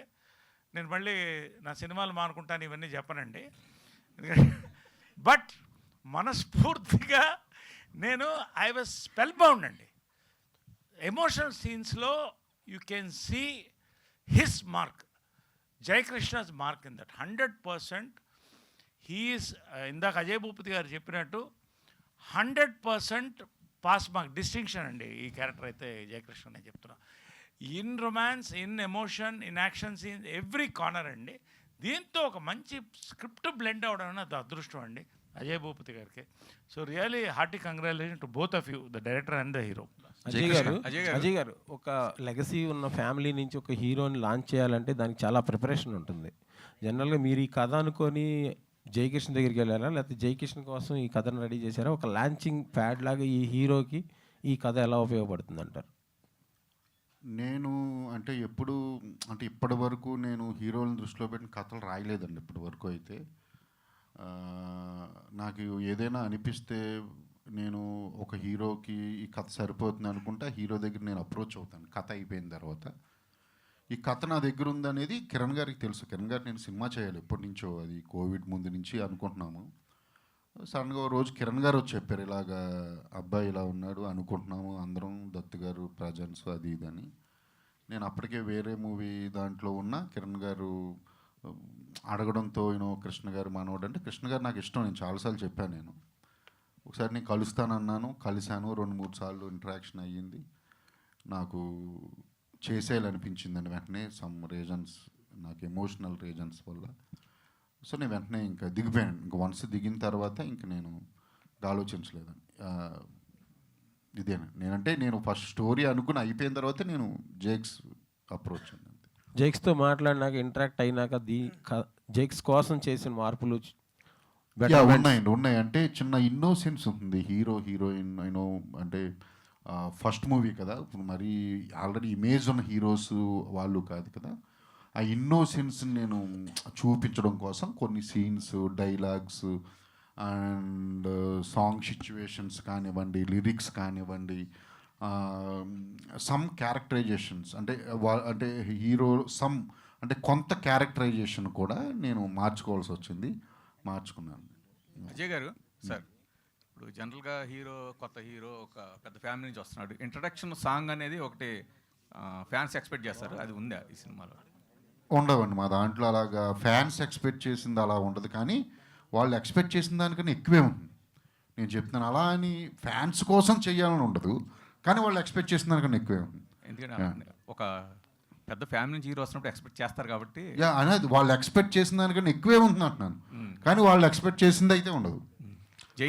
నేను మళ్ళీ నా సినిమాలు మానుకుంటాను ఇవన్నీ చెప్పనండి. బట్ మనస్ఫూర్తిగా నేను ఐ వాజ్ స్పెల్ బౌండ్ అండి. ఎమోషనల్ సీన్స్లో you can see his mark, Jayakrishna's mark in that 100%. He's ఇందాక అజయ్ భూపతి గారు చెప్పినట్టు 100% పాస్ మార్క్, డిస్టింక్షన్ అండి ఈ క్యారెక్టర్ అయితే జయకృష్ణ నేను చెప్తున్నా. In romance, in emotion, in action scenes, every corner అండి. దీంతో ఒక మంచి స్క్రిప్ట్ బ్లెండ్ అవడం అనేది అదృష్టం అండి అజయ్ భూపతి గారికి. So really hearty congratulation to both of you, the director and the hero. Ajay గారు, ఒక లెగసీ ఉన్న ఫ్యామిలీ నుంచి ఒక హీరోని లాంచ్ చేయాలంటే దానికి చాలా ప్రిపరేషన్ ఉంటుంది. జనరల్గా మీరు ఈ కథ అనుకొని జయకృష్ణ దగ్గరికి వెళ్ళారా, లేకపోతే జయకృష్ణ కోసం ఈ కథను రెడీ చేశారా? ఒక లాంచింగ్ ప్యాడ్ లాగా ఈ హీరోకి ఈ కథ ఎలా ఉపయోగపడుతుంది అంటారు? నేను అంటే ఇప్పటి వరకు నేను హీరోలను దృష్టిలో పెట్టిన కథలు రాయలేదండి ఇప్పటి వరకు. అయితే నాకు ఏదైనా అనిపిస్తే నేను ఒక హీరోకి ఈ కథ సరిపోతుంది అనుకుంటే హీరో దగ్గర నేను అప్రోచ్ అవుతాను కథ అయిపోయిన తర్వాత. ఈ కథ నా దగ్గర ఉందనేది కిరణ్ గారికి తెలుసు. కిరణ్ గారు నేను సినిమా చేయాలి ఎప్పటి నుంచో, అది కోవిడ్ ముందు నుంచి అనుకుంటున్నాము. సడన్గా ఒక రోజు కిరణ్ గారు వచ్చి చెప్పారు, ఇలాగా అబ్బాయి ఇలా ఉన్నాడు అనుకుంటున్నాము అందరం, దత్తు గారు ప్రజెన్స్ అది ఇదని. నేను అప్పటికే వేరే మూవీ దాంట్లో ఉన్న కిరణ్ గారు అడగడంతో కృష్ణ గారు మనోడు అంటే, కృష్ణ గారు నాకు ఇష్టం, నేను చాలాసార్లు చెప్పాను. నేను ఒకసారి నేను కలుస్తానన్నాను, కలిశాను, 2-3 సార్లు ఇంటరాక్షన్ అయ్యింది. నాకు చేసేయాలనిపించిందండి వెంటనే, సమ్ రీజన్స్, నాకు ఎమోషనల్ రీజన్స్ వల్ల. సో నేను వెంటనే ఇంకా దిగిపోయాను. ఇంకా వన్స్ దిగిన తర్వాత ఇంక నేను ఆలోచించలేదండి. ఇదేనా నేనంటే నేను ఫస్ట్ స్టోరీ అనుకుని అయిపోయిన తర్వాత నేను జేక్స్ అప్రోచ్ అండి. జేక్స్తో మాట్లాడినాక ఇంటరాక్ట్ అయినాక జేక్స్ కోసం చేసిన మార్పులు ఉన్నాయి. అంటే చిన్న ఇన్నోసెన్స్ ఉంటుంది హీరోయిన్ అంటే ఫస్ట్ మూవీ కదా, ఇప్పుడు మరి ఆల్రెడీ ఇమేజ్ ఉన్న హీరోస్ వాళ్ళు కాదు కదా. ఆ ఇన్నోసెన్స్ నేను చూపించడం కోసం కొన్ని scenes, dialogues and song situations కానివ్వండి, లిరిక్స్ కానివ్వండి, సమ్ క్యారెక్టరైజేషన్స్ అంటే హీరో అంటే కొంత క్యారెక్టరైజేషన్ కూడా నేను మార్చుకోవాల్సి వచ్చింది, మార్చుకున్నాను. అజయ్ గారు సార్, ఇప్పుడు జనరల్గా కొత్త హీరో ఒక పెద్ద ఫ్యామిలీ నుంచి వస్తున్నాడు, ఇంట్రడక్షన్ సాంగ్ అనేది ఒకటి ఫ్యాన్స్ ఎక్స్పెక్ట్ చేస్తారు, అది ఉందా ఈ సినిమాలో? ఉండవండి మా దాంట్లో. అలాగా ఫ్యాన్స్ ఎక్స్పెక్ట్ చేసింది అలా ఉండదు, కానీ వాళ్ళు ఎక్స్పెక్ట్ చేసిన దానికన్నా ఎక్కువే ఉంటుంది. నేను చెప్తున్నాను, అలా అని ఫ్యాన్స్ కోసం చేయాలని ఉండదు, కానీ వాళ్ళు ఎక్స్పెక్ట్ చేసిన దానికన్నా ఎక్కువే ఉంటుంది. ఎందుకంటే ఒక పెద్ద ఫ్యామిలీ నుంచి హీరో వస్తున్నప్పుడు ఎక్స్పెక్ట్ చేస్తారు కాబట్టి యా అనేది వాళ్ళు ఎక్స్పెక్ట్ చేసిన దానికన్నా ఎక్కువే ఉంది అంటున్నాను, కానీ వాళ్ళు ఎక్స్పెక్ట్ చేసింది అయితే ఉండదు.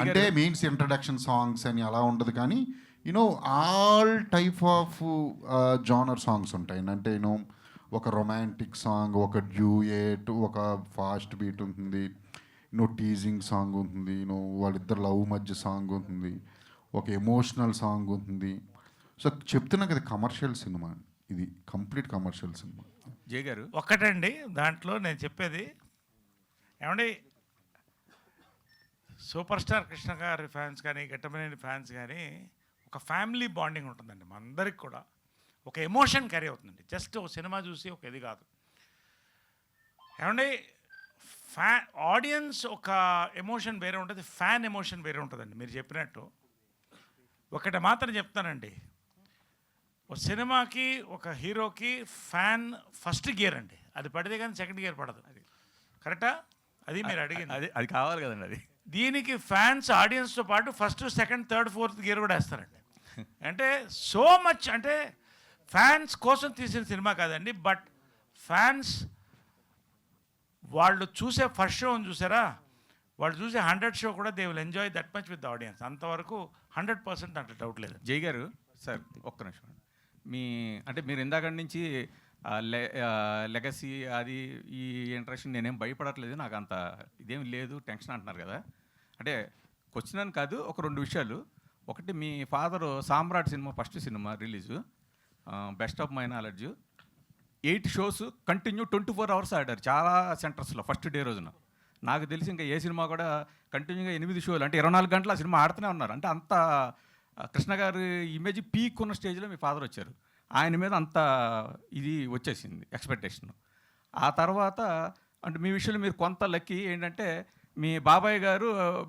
అంటే మీన్స్ ఇంట్రడక్షన్ సాంగ్స్ అని అలా ఉండదు, కానీ you know all type of genre songs ఉంటాయి. అంటే యూనో ఒక రొమాంటిక్ సాంగ్, ఒక డ్యూయేట్, ఒక ఫాస్ట్ బీట్ ఉంటుంది, యూనో టీజింగ్ సాంగ్ ఉంటుంది, యూనో వాళ్ళిద్దరు లవ్ మధ్య సాంగ్ ఉంటుంది, ఒక ఎమోషనల్ సాంగ్ ఉంటుంది. సో చెప్తున్నా కదా కమర్షియల్ సినిమా, ఇది కంప్లీట్ కమర్షియల్ సినిమా. జై గారు ఒక్కటండి దాంట్లో నేను చెప్పేది ఏమండి, సూపర్ స్టార్ కృష్ణ గారి ఫ్యాన్స్ కానీ ఘట్టమనేని ఫ్యాన్స్ కానీ ఒక ఫ్యామిలీ బాండింగ్ ఉంటుందండి. మనందరికి కూడా ఒక ఎమోషన్ క్యారీ అవుతుందండి. జస్ట్ ఒక సినిమా చూసి ఒక ఇది కాదు ఏమండి. ఆడియన్స్ ఒక ఎమోషన్ వేరే ఉంటుంది, ఫ్యాన్ ఎమోషన్ వేరే ఉంటుందండి. మీరు చెప్పినట్టు ఒకటి మాత్రం చెప్తానండి, ఒక సినిమాకి ఒక హీరోకి ఫ్యాన్ ఫస్ట్ గేర్ అండి, అది పడితే కానీ సెకండ్ గేర్ పడదు. అది కరెక్టా? అది మీరు అడిగింది, అది కావాలి కదండి. అది దీనికి ఫ్యాన్స్ ఆడియన్స్తో పాటు first second third fourth gear కూడా వేస్తారండి. అంటే సో మచ్, అంటే ఫ్యాన్స్ కోసం తీసిన సినిమా కాదండి, బట్ ఫ్యాన్స్ వాళ్ళు చూసే ఫస్ట్ షో చూసారా, వాళ్ళు చూసే 100 షో కూడా they will enjoy that much with the audience. అంతవరకు 100% అంటే డౌట్ లేదు. జై గారు సార్ ఒక్క నిమిషం, అంటే మీరు ఇందాక నుంచి లెగసీ అది ఈ ఇంట్రెస్ట్ నేనేం భయపడట్లేదు, నాకు అంత ఇదేం లేదు టెన్షన్ అంటున్నారు కదా. అంటే క్వశ్చన్ అని కాదు, ఒక 2 విషయాలు. ఒకటి, మీ father Samrat cinema first cinema release, best of my knowledge 8 shows continue 24 hours ఆడారు చాలా సెంటర్స్లో ఫస్ట్ డే రోజున. నాకు తెలిసి ఇంకా ఏ సినిమా కూడా కంటిన్యూగా 8 షోలు అంటే 24 గంటలు ఆ సినిమా ఆడుతూనే ఉన్నారు. అంటే అంత కృష్ణ గారి ఇమేజ్ పీక్ ఉన్న స్టేజ్లో మీ ఫాదర్ వచ్చారు, ఆయన మీద అంత ఇది వచ్చేసింది ఎక్స్పెక్టేషన్. ఆ తర్వాత అంటే మీ విషయంలో మీరు కొంత లక్కీ ఏంటంటే, మీ బాబాయ్ గారు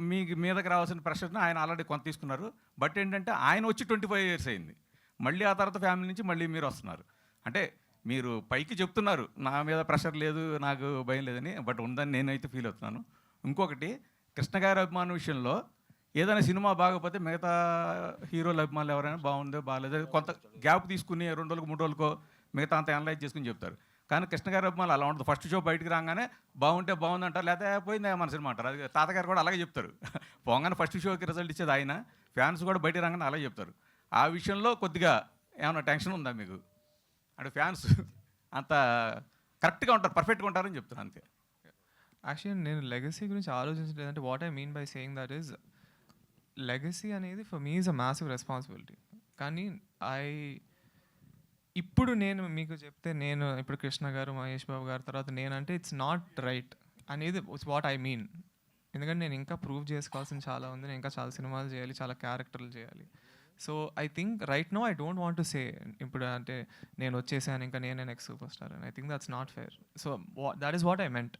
మీ మీదకి రావాల్సిన ప్రెషర్ని ఆయన ఆల్రెడీ కొంత తీసుకున్నారు. బట్ ఏంటంటే ఆయన వచ్చి 25 ఇయర్స్ అయింది, మళ్ళీ ఆ తర్వాత ఫ్యామిలీ నుంచి మళ్ళీ మీరు వస్తున్నారు. అంటే మీరు పైకి చెప్తున్నారు నా మీద ప్రెషర్ లేదు, నాకు భయం లేదని, బట్ ఉందని నేనైతే ఫీల్ అవుతున్నాను. ఇంకొకటి, కృష్ణ గారి అభిమానం విషయంలో ఏదైనా సినిమా బాగపోతే మిగతా హీరోల అభిమానులు ఎవరైనా బాగుందో బాగాలేదో కొంత గ్యాప్ తీసుకుని 2 రోజులకు 3 రోజులకో మిగతా అంతా అనలైజ్ చేసుకుని చెప్తారు. కానీ కృష్ణ గారి అభిమానులు అలా ఉండదు, ఫస్ట్ షో బయటికి రాగానే బాగుంటే బాగుంది అంటారు, లేకపోతే పోయిందే మన సినిమా అంటారు. అది తాతగారు కూడా అలాగే చెప్తారు, పోగానే ఫస్ట్ షోకి రిజల్ట్ ఇచ్చేది ఆయన, ఫ్యాన్స్ కూడా బయటికి రాగానే అలాగే చెప్తారు. ఆ విషయంలో కొద్దిగా ఏమైనా టెన్షన్ ఉందా మీకు? అంటే ఫ్యాన్స్ అంత కరెక్ట్గా ఉంటారు, పర్ఫెక్ట్గా ఉంటారని చెప్తాను అంతే. యాక్చువల్లీ నేను లెగసీ గురించి ఆలోచించలేదంటే what I mean by saying that is, legacy అనేది for me is a massive responsibility. కానీ ఇప్పుడు నేను మీకు చెప్తే, నేను ఇప్పుడు కృష్ణ గారు, మహేష్ బాబు గారు తర్వాత నేనంటే ఇట్స్ నాట్ రైట్ అనేది ఇట్స్ వాట్ ఐ మీన్. ఎందుకంటే నేను ఇంకా ప్రూవ్ చేసుకోవాల్సిన చాలా ఉంది, నేను ఇంకా చాలా సినిమాలు చేయాలి, చాలా క్యారెక్టర్లు చేయాలి. So I think right no I don't want to say ఇప్పుడు అంటే నేను వచ్చేసాను ఇంకా నేనే నెక్స్ట్ సూపర్ స్టార్ అని. I think that's not fair. So that is what I meant.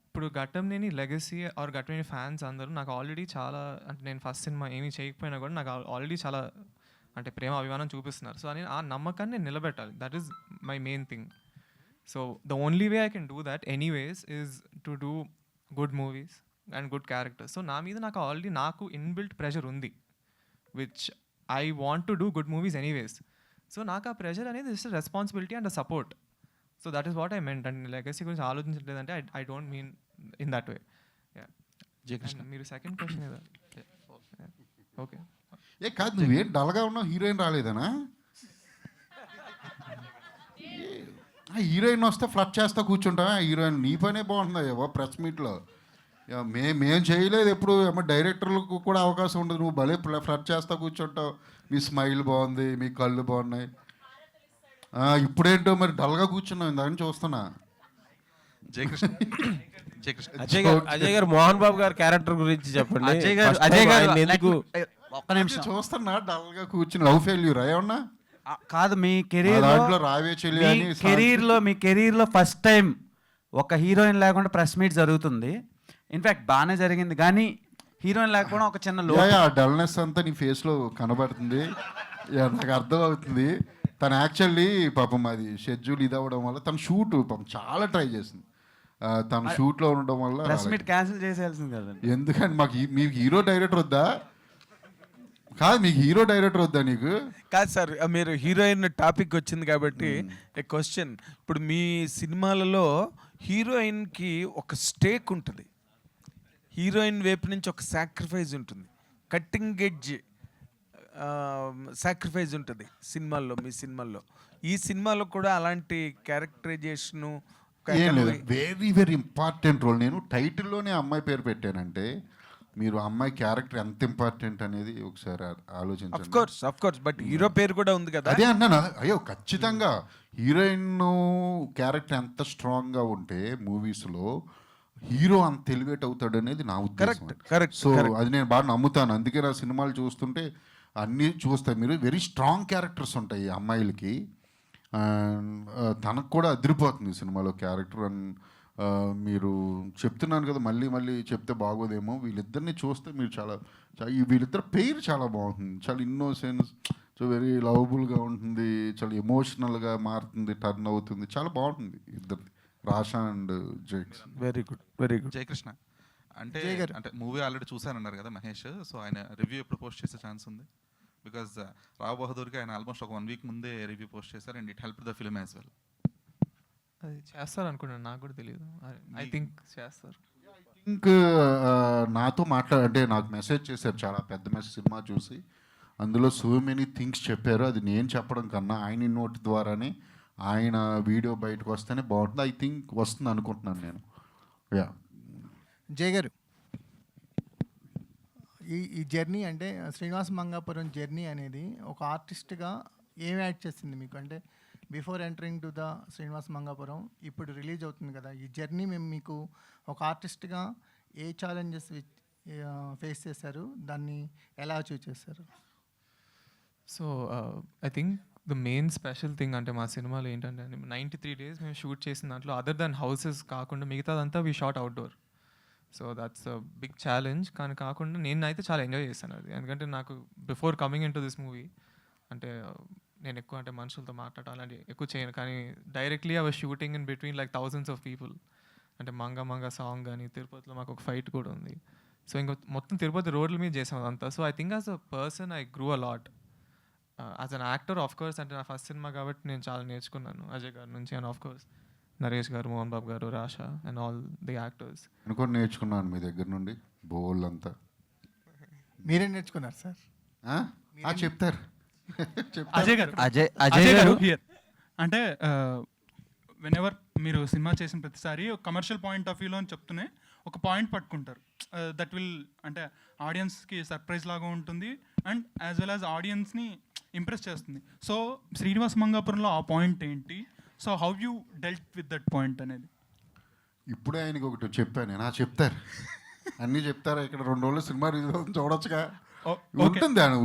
ఇప్పుడు Ghattamaneni legacy or Ghattamaneni fans అందరూ నాకు ఆల్రెడీ చాలా, అంటే నేను ఫస్ట్ సినిమా ఏమీ చేయకపోయినా కూడా నాకు ఆల్రెడీ చాలా అంటే ప్రేమ అభిమానం చూపిస్తున్నారు. సో అని ఆ నమ్మకాన్ని నేను నిలబెట్టాలి, that is my main thing. So the only way I can do that anyways is to do good movies and good characters. So నా మీద నాకు ఆల్రెడీ నాకు ఇన్బిల్ట్ ప్రెషర్ ఉంది, which I want to do good movies anyways. So నాకు ఆ ప్రెషర్ అనేది it's responsibility and support. So that is what I meant. And legacy గురించి ఆలోచించలేదంటే I don't mean in that way. మీరు సెకండ్ క్వశ్చన్ ఏదా? ఓకే. ఏ కాదు, నువ్వేం డల్గా ఉన్నావు, హీరోయిన్ రాలేదనా? హీరోయిన్ వస్తే ఫ్లట్ చేస్తా కూర్చుంటావా? హీరోయిన్ నీ పనే బాగుంటుందా ఏవో ప్రెస్ మీట్లో? మేం చేయలేదు ఎప్పుడు, ఏమో డైరెక్టర్లకు కూడా అవకాశం ఉండదు, నువ్వు భలే ఫ్లట్ చేస్తా కూర్చుంటావు. మీ స్మైల్ బాగుంది, మీ కళ్ళు బాగున్నాయి, ఇప్పుడేంటో మరి డల్గా కూర్చున్నావు, ఇందాక చూస్తున్నా. అజయ్ గారు మోహన్ బాబు గారి క్యారెక్టర్ గురించి చెప్పండి. అజయ్ గారు ఎందుకు ఒక్క నిమిషం చూస్తున్నా డల్గా కూర్చుని, లవ్ ఫెయిల్యూర్ ఏమన్నా కాదు, మీ కెరీర్లో ఫస్ట్ టైం ఒక హీరోయిన్ లేకుండా ప్రెస్ మీట్ జరుగుతుంది. ఇన్ఫాక్ట్ బాగానే జరిగింది, కానీ హీరోయిన్ లేకపోవడం ఒక చిన్న డల్నెస్ అంతా నీ ఫేస్లో కనబడుతుంది, నాకు అర్థం అవుతుంది. తను యాక్చువల్లీ పాపం అది షెడ్యూల్ ఇది అవ్వడం వల్ల తన షూట్ పాపం చాలా ట్రై చేసింది, తన షూట్లో ఉండడం వల్ల ప్రెస్ మీట్ క్యాన్సిల్ చేసేయాల్సింది కదండి. ఎందుకంటే మాకు మీకు హీరో డైరెక్టర్ వద్దా? కాదు మీకు హీరో డైరెక్టర్ వద్దా నీకు? కాదు సార్, మీరు హీరోయిన్ టాపిక్ వచ్చింది కాబట్టి ఏ క్వశ్చన్. ఇప్పుడు మీ సినిమాలలో హీరోయిన్కి ఒక స్టేక్ ఉంటుంది, హీరోయిన్ వైపు నుంచి ఒక సాక్రిఫైస్ ఉంటుంది, కట్టింగ్ ఎడ్జ్ సాక్రిఫైస్ ఉంటుంది సినిమాల్లో, మీ సినిమాల్లో. ఈ సినిమాలో కూడా అలాంటి క్యారెక్టరైజేషను ఏం లేదు, వెరీ వెరీ ఇంపార్టెంట్ రోల్. నేను టైటిల్లోనే అమ్మాయి పేరు పెట్టానంటే మీరు అమ్మాయి క్యారెక్టర్ ఎంత ఇంపార్టెంట్ అనేది ఒకసారి ఆలోచించండి. ఆఫ్ కోర్స్, బట్ హీరో పేరు కూడా ఉంది కదా. అదే అంటున్నా, అయ్యో ఖచ్చితంగా హీరోయిన్ క్యారెక్టర్ ఎంత స్ట్రాంగ్గా ఉంటే మూవీస్లో హీరో అంత ఎలివేట్ అవుతాడు అనేది నా ఉద్దేశం. కరెక్ట్. సో అది నేను బాగా నమ్ముతాను. అందుకే నా సినిమాలు చూస్తుంటే అన్నీ చూస్తాయి మీరు, వెరీ స్ట్రాంగ్ క్యారెక్టర్స్ ఉంటాయి అమ్మాయిలకి. తనకు కూడా అదిరిపోతుంది సినిమాలో క్యారెక్టర్. అండ్ మీరు చెప్తున్నాను కదా, మళ్ళీ మళ్ళీ చెప్తే బాగోదేమో, వీళ్ళిద్దరిని చూస్తే మీరు వీళ్ళిద్దరు పేరు చాలా బాగుంటుంది, చాలా ఇన్నోసెన్స్, సో వెరీ లవబుల్గా ఉంటుంది, చాలా ఎమోషనల్గా మారుతుంది, టర్న్ అవుతుంది, చాలా బాగుంటుంది ఇద్దరిది, Rasha and Jayakrishna. Very good, very good. Jayakrishna అంటే మూవీ ఆల్రెడీ చూసానన్నారు కదా మహేష్, సో ఆయన రివ్యూ ఎప్పుడు పోస్ట్ చేసే ఛాన్స్ ఉంది? బికాజ్ రావు బహదూర్కి ఆయన ఆల్మోస్ట్ ఒక 1 వీక్ ముందే రివ్యూ పోస్ట్ చేశారు, and it help the film as well. అది చేస్తారు అనుకున్నాను, నాకు కూడా తెలియదు. ఐ థింక్ చేస్తారు. నాతో అంటే నాకు మెసేజ్ చేశారు, చాలా పెద్ద మెసేజ్ సినిమా చూసి, అందులో సో మెనీ థింగ్స్ చెప్పారు. అది నేను చెప్పడం కన్నా ఆయన నోటి ద్వారానే ఆయన వీడియో బయటకు వస్తేనే బాగుంటుంది. ఐ థింక్ వస్తుంది అనుకుంటున్నాను నేను. యా జయ గారు, ఈ జర్నీ అంటే శ్రీనివాస మంగాపురం జర్నీ అనేది ఒక ఆర్టిస్ట్గా ఏం యాడ్ చేసింది మీకు? అంటే before entering to the Srinivasa Mangapuram, ఇప్పుడు రిలీజ్ అవుతుంది కదా, ఈ జర్నీ మేము మీకు ఒక ఆర్టిస్ట్గా ఏ ఛాలెంజెస్ ఫేస్ చేశారు, దాన్ని ఎలా అచీవ్ చేశారు? So I think the main special thing అంటే మా సినిమాలో ఏంటంటే 93 days మేము షూట్ చేసిన దాంట్లో అదర్ దాన్ హౌసెస్ కాకుండా మిగతాదంతా we shot outdoor. So that's a big challenge. కానీ కాకుండా నేనైతే చాలా ఎంజాయ్ చేశాను అది, ఎందుకంటే నాకు before coming into this movie అంటే నేను ఎక్కువ అంటే మనుషులతో మాట్లాడటం అలాంటి ఎక్కువ చేయను, కానీ directly I was shooting in between like thousands of people. అంటే మంగ సాంగ్ కానీ తిరుపతిలో మాకు ఒక ఫైట్ కూడా ఉంది. సో ఇంకా మొత్తం తిరుపతి రోడ్ల మీద చేసాం అదంతా. So I think as a person I grew a lot. As an actor of course అంటే నా ఫస్ట్ సినిమా కాబట్టి నేను చాలా నేర్చుకున్నాను అజయ్ గారి నుంచి, అండ్ ఆఫ్ కోర్స్ నరేష్ గారు, మోహన్ బాబు గారు, Rasha and all the actors. అనుకోని నేర్చుకున్నాను మీ దగ్గర నుండి బోల్ అంతా. మీరేం నేర్చుకున్నారు సార్? చెప్తారు. అజయ్ గారు, అజయ్ గారు హియర్ అంటే వెనెవర్ మీరు సినిమా చేసిన ప్రతిసారి ఒక కమర్షియల్ పాయింట్ ఆఫ్ వ్యూలో అని చెప్తూనే ఒక పాయింట్ పట్టుకుంటారు, దట్ విల్ అంటే ఆడియన్స్కి సర్ప్రైజ్ లాగా ఉంటుంది అండ్ యాజ్ వెల్ యాజ్ ఆడియన్స్ని ఇంప్రెస్ చేస్తుంది. సో శ్రీనివాస మంగాపురంలో ఆ పాయింట్ ఏంటి? So how you dealt with that point అనేది? ఇప్పుడే ఆయనకి ఒకటి చెప్పాను నేను, చెప్తారు అన్నీ చెప్తారా? ఇక్కడ 2 రోజులు సినిమా రిలీజ్ చూడొచ్చుగా.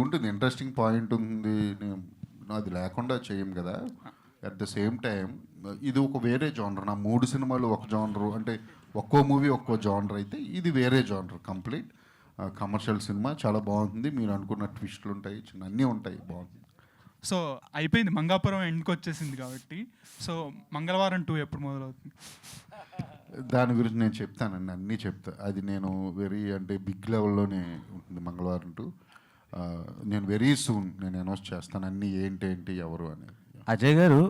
ఉంటుంది ఇంట్రెస్టింగ్ పాయింట్ ఉంది, అది లేకుండా చేయం కదా. అట్ ద సేమ్ టైం ఇది ఒక వేరే జానర్. నా 3 సినిమాలు ఒక జానరు, అంటే ఒక్కో మూవీ ఒక్కో జానర్ అయితే ఇది వేరే జానర్, కంప్లీట్ కమర్షియల్ సినిమా. చాలా బాగుంటుంది. మీరు అనుకున్న ట్విస్టులు ఉంటాయి, చిన్న అన్నీ ఉంటాయి, బాగుంటుంది. సో అయిపోయింది, మంగాపురం ఎండ్కి వచ్చేసింది కాబట్టి, సో మంగళవారం 2 ఎప్పుడు మొదలవుతుంది? దాని గురించి నేను చెప్తానండి, అన్నీ చెప్తా. అది నేను వెరీ అంటే బిగ్ లెవెల్లోనే ఉంటుంది మంగళవారం 2. నేను వెరీ సూన్ నేను అనౌన్స్ చేస్తాను అన్నీ ఏంటి ఎవరు అనేది. అజయ్ గారు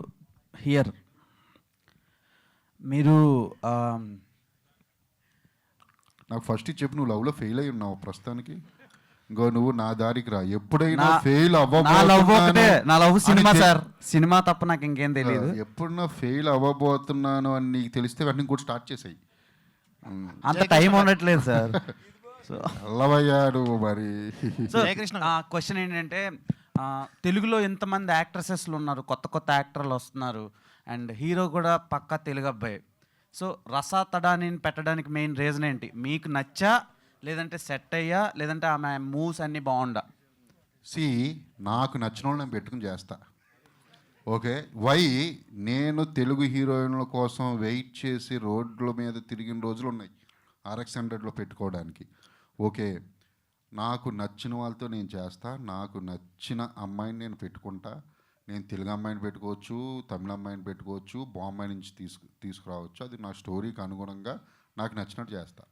హియర్, మీరు నాకు ఫస్ట్ చెప్పు, నువ్వు లవ్లో ఫెయిల్ అయి ఉన్నావు ప్రస్తుతానికి. ఇంకో నువ్వు నా దారికి రా, ఎప్పుడైనా ఫెయిల్ నా లవ్ సినిమా సార్, సినిమా తప్ప నాకు ఇంకేం తెలియదు. ఎప్పుడన్నా ఫెయిల్ అవ్వబోతున్నాను అని నీకు తెలిస్తే వెంటనే కూడా స్టార్ట్ చేసాయి. అంత టైం ఉండట్లేదు సార్. సో అల్లవయ్యాడు మరి. క్వశ్చన్ ఏంటంటే, తెలుగులో ఎంతమంది యాక్ట్రసెస్లు ఉన్నారు, కొత్త యాక్టర్లు వస్తున్నారు, అండ్ హీరో కూడా పక్కా తెలుగు అబ్బాయి. సో రసాతడాని పెట్టడానికి మెయిన్ రీజన్ ఏంటి? మీకు నచ్చా, లేదంటే సెట్ అయ్యా, లేదంటే ఆమె మూవ్స్ అన్నీ బాగుండా? నాకు నచ్చిన వాళ్ళు నేను పెట్టుకుని చేస్తా. ఓకే, నేను తెలుగు హీరోయిన్ల కోసం వెయిట్ చేసి రోడ్ల మీద తిరిగిన రోజులు ఉన్నాయి RX100లో పెట్టుకోవడానికి. ఓకే, నాకు నచ్చిన వాళ్ళతో నేను చేస్తా, నాకు నచ్చిన అమ్మాయిని నేను పెట్టుకుంటా. నేను తెలుగు అమ్మాయిని పెట్టుకోవచ్చు, తమిళ అమ్మాయిని పెట్టుకోవచ్చు, బాంబే నుంచి తీసుకురావచ్చు. అది నా స్టోరీకి అనుగుణంగా నాకు నచ్చినట్టు చేస్తా.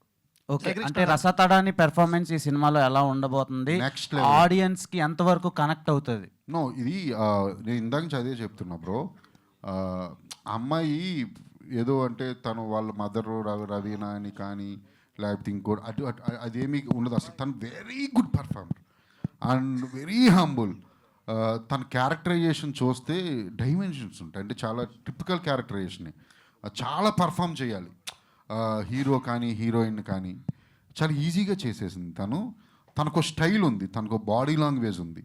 ఓకే, అంటే రసతడాని పెర్ఫార్మెన్స్ ఈ సినిమాలో ఎలా ఉండబోతుంది, Next level. ఆడియన్స్ కి ఎంతవరకు కనెక్ట్ అవుతుంది? నో ఇది నేను ఇందాక చదివే చెప్తున్నా బ్రో. అమ్మాయి ఏదో అంటే తను వాళ్ళ మదర్ రవీనా అని కానీ లేకపోతే ఇంకోటి అదేమీ ఉండదు అసలు. తను very good performer and very humble. తన క్యారెక్టరైజేషన్ చూస్తే డైమెన్షన్స్ ఉంటాయి, అంటే చాలా టిపికల్ క్యారెక్టరైజేషన్. చాలా పర్ఫామ్ చేయాలి, హీరో కానీ హీరోయిన్ కానీ చాలా ఈజీగా చేసేసింది తను. తనకు స్టైల్ ఉంది, తనకు బాడీ లాంగ్వేజ్ ఉంది.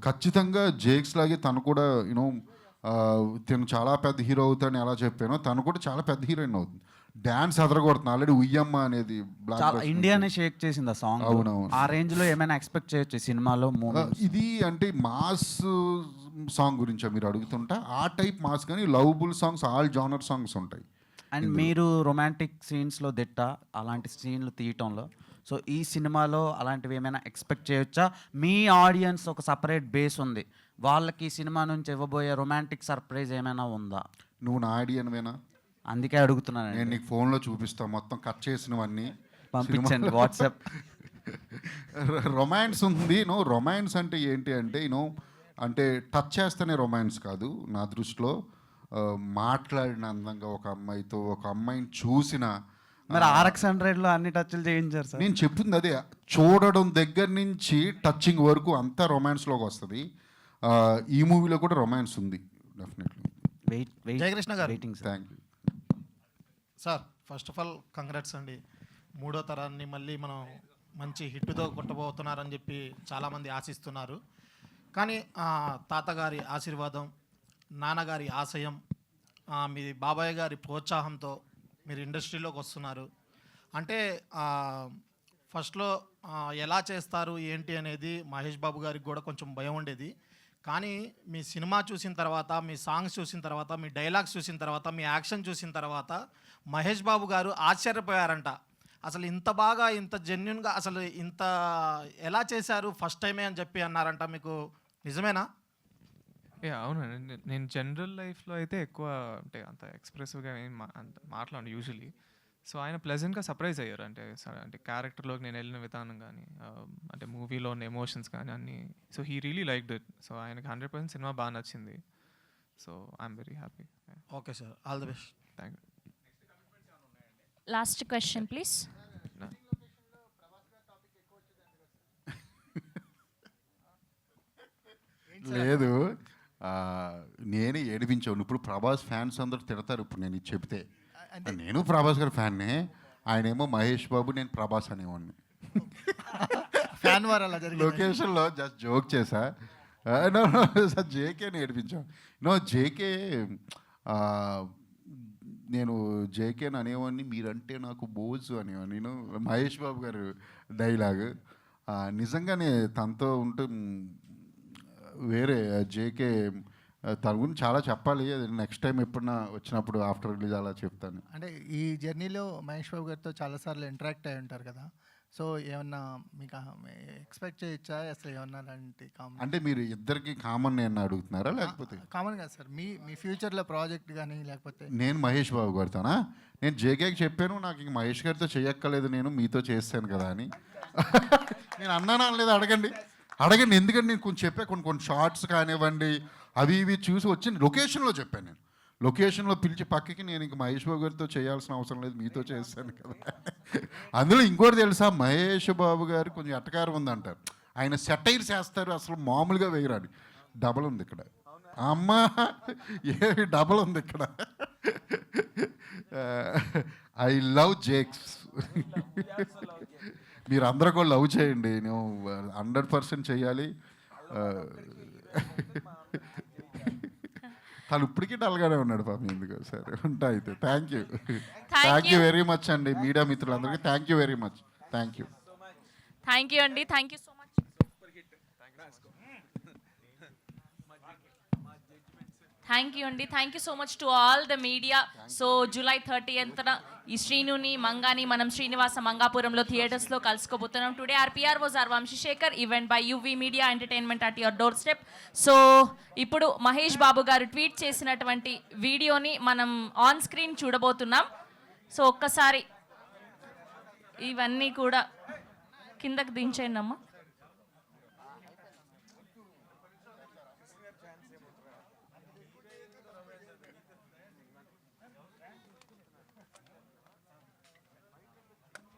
ఖచ్చితంగా జేక్స్ లాగే తను కూడా యూనో తను చాలా పెద్ద హీరో అవుతాడని ఎలా చెప్పానో తను కూడా చాలా పెద్ద హీరోయిన్ అవుతుంది. డ్యాన్స్ అదరగొడుతుంది. ఆల్రెడీ ఉయ్యమ్మ అనేది ఇండియానే షేక్ చేసింది ఆ సాంగ్. అవునవును. ఆ రేంజ్ లో ఏమైనా ఎక్స్పెక్ట్ చేయొచ్చు సినిమాలో? ఇది అంటే మాస్ సాంగ్ గురించా మీరు అడుగుతుంటా? ఆ టైప్ మాస్ కానీ lovable songs, all genre songs ఉంటాయి. అండ్ మీరు రొమాంటిక్ సీన్స్లో దిట్ట, అలాంటి సీన్లు తీయటంలో. సో ఈ సినిమాలో అలాంటివి ఏమైనా ఎక్స్పెక్ట్ చేయొచ్చా? మీ ఆడియన్స్ ఒక సపరేట్ బేస్ ఉంది, వాళ్ళకి సినిమా నుంచి ఇవ్వబోయే రొమాంటిక్ సర్ప్రైజ్ ఏమైనా ఉందా? నువ్వు నా ఐడియావేనా? అందుకే అడుగుతున్నాను. నేను నీకు ఫోన్లో చూపిస్తాను మొత్తం కట్ చేసినవన్నీ, పంపించండి వాట్సాప్. రొమాన్స్ ఉంది. రొమాన్స్ అంటే ఏంటి అంటే అంటే టచ్ చేస్తేనే రొమాన్స్ కాదు నా దృష్టిలో. మాట్లాడిన అందంగా ఒక అమ్మాయితో, ఒక అమ్మాయిని చూసిన మరి RX100లో అన్ని టచ్లు చేయించారు సార్. నేను చెప్తుంది అదే, చూడడం దగ్గర నుంచి టచింగ్ వరకు అంతా రొమాన్స్లోకి వస్తుంది. ఈ మూవీలో కూడా రొమాన్స్ ఉంది డెఫినెట్లీ. జయకృష్ణ గారు, thank you sir. First of all congrats అండి. 3వ తరాన్ని మళ్ళీ మనం మంచి హిట్తో కొట్టబోతున్నారని చెప్పి చాలామంది ఆశిస్తున్నారు. కానీ తాతగారి ఆశీర్వాదం, నాన్నగారి ఆశయం, మీ బాబాయ్ గారి ప్రోత్సాహంతో మీరు ఇండస్ట్రీలోకి వస్తున్నారు. అంటే ఫస్ట్లో ఎలా చేస్తారు ఏంటి అనేది మహేష్ బాబు గారికి కూడా కొంచెం భయం ఉండేది. కానీ మీ సినిమా చూసిన తర్వాత, మీ సాంగ్స్ చూసిన తర్వాత, మీ డైలాగ్స్ చూసిన తర్వాత, మీ యాక్షన్ చూసిన తర్వాత మహేష్ బాబు గారు ఆశ్చర్యపోయారంట. అసలు ఇంత బాగా, ఇంత జెన్యున్గా, అసలు ఇంత ఎలా చేశారు ఫస్ట్ టైమే అని చెప్పి అన్నారంట. మీకు నిజమేనా? అవునండి. నేను జనరల్ లైఫ్లో అయితే ఎక్కువ అంటే అంత ఎక్స్ప్రెసివ్గా ఏం అంత మాట్లాడు యూజువలీ. సో ఆయన ప్లెజెంట్గా సర్ప్రైజ్ అయ్యారు. అంటే క్యారెక్టర్లోకి నేను వెళ్ళిన విధానం కానీ, అంటే మూవీలో ఉన్న ఎమోషన్స్ కానీ అన్నీ. So he really liked it. So ఆయనకి 100% సినిమా బాగా నచ్చింది. So I'm very happy. Okay sir, all the best. Thank you. Last question please. లేదు, నేనే ఏడిపించాను. ఇప్పుడు ప్రభాస్ ఫ్యాన్స్ అందరూ తిడతారు ఇప్పుడు నేను ఇది చెప్తే. నేను ప్రభాస్ గారి ఫ్యాన్నే, ఆయనేమో మహేష్ బాబు, నేను ప్రభాస్ అనేవాడిని. ఫ్యాన్ వారు అలా జరిగింది. లొకేషన్లో జస్ట్ జోక్ చేశా. సార్ జేకేని ఏడిపించాను. జేకే, నేను జేకేని అనేవాడిని, మీరంటే నాకు బోజు అనేవాడిని. మహేష్ బాబు గారు డైలాగ్ నిజంగానే తనతో ఉంటే వేరే. జేకే తన గురించి చాలా చెప్పాలి. నెక్స్ట్ టైం ఎప్పుడన్నా వచ్చినప్పుడు ఆఫ్టర్ రిలీజ్ అలా చెప్తాను. అంటే ఈ జర్నీలో మహేష్ బాబు గారితో చాలాసార్లు ఇంటరాక్ట్ అయి ఉంటారు కదా, సో ఏమన్నా మీకు ఎక్స్పెక్ట్ చేయొచ్చా అసలు ఏమన్నా అలాంటి కామన్? అంటే మీరు ఇద్దరికి కామన్ నేను అడుగుతున్నారా లేకపోతే? కామన్ కాదు సార్, మీ ఫ్యూచర్లో ప్రాజెక్ట్ కానీ లేకపోతే? నేను మహేష్ బాబు గారితోనా? నేను జేకేకి చెప్పాను, నాకు ఇంక మహేష్ గారితో చేయక్కర్లేదు, నేను మీతో చేస్తాను కదా అని. నేను అన్నానా అనలేదు? అడగండి. ఎందుకంటే నేను కొంచెం చెప్పా, కొన్ని షార్ట్స్ కానివ్వండి అవి ఇవి చూసి వచ్చి లొకేషన్లో చెప్పాను. నేను లొకేషన్లో పిలిచి పక్కకి, నేను ఇంక మహేష్ బాబు గారితో చేయాల్సిన అవసరం లేదు, మీతో చేస్తాను కదా. అందులో ఇంకోటి తెలుసా, మహేష్ బాబు గారు కొంచెం ఎట్టకారం ఉందంటారు. ఆయన సెటైర్స్ వేస్తారు, అసలు మామూలుగా వేయరాని. డబల్ ఉంది ఇక్కడ, అమ్మా ఏ డబల్ ఉంది ఇక్కడ. I love Jakes. మీరు అందరూ కూడా లవ్ చేయండి, నేను 100% చేయాలి. తను ఇప్పటికీ డల్గానే ఉన్నాడు పాపం, ఎందుకు సరే ఉంటా అయితే. థ్యాంక్ యూ వెరీ మచ్ అండి మీడియా మిత్రులందరికీ. Thank you very much. Thank you అండి. Thank you so much. Thank you so much to all the media. So July 30th ఈ శ్రీనుని మంగాని మనం శ్రీనివాస మంగాపురంలో థియేటర్స్లో కలుసుకోబోతున్నాం. Today RPR was or Vamsi Sekhar, event by UV media entertainment at your doorstep. So ఇప్పుడు మహేష్ బాబు గారు ట్వీట్ చేసినటువంటి వీడియోని మనం ఆన్ స్క్రీన్ చూడబోతున్నాం. సో ఒక్కసారి ఇవన్నీ కూడా కిందకి దించేయండి అమ్మా.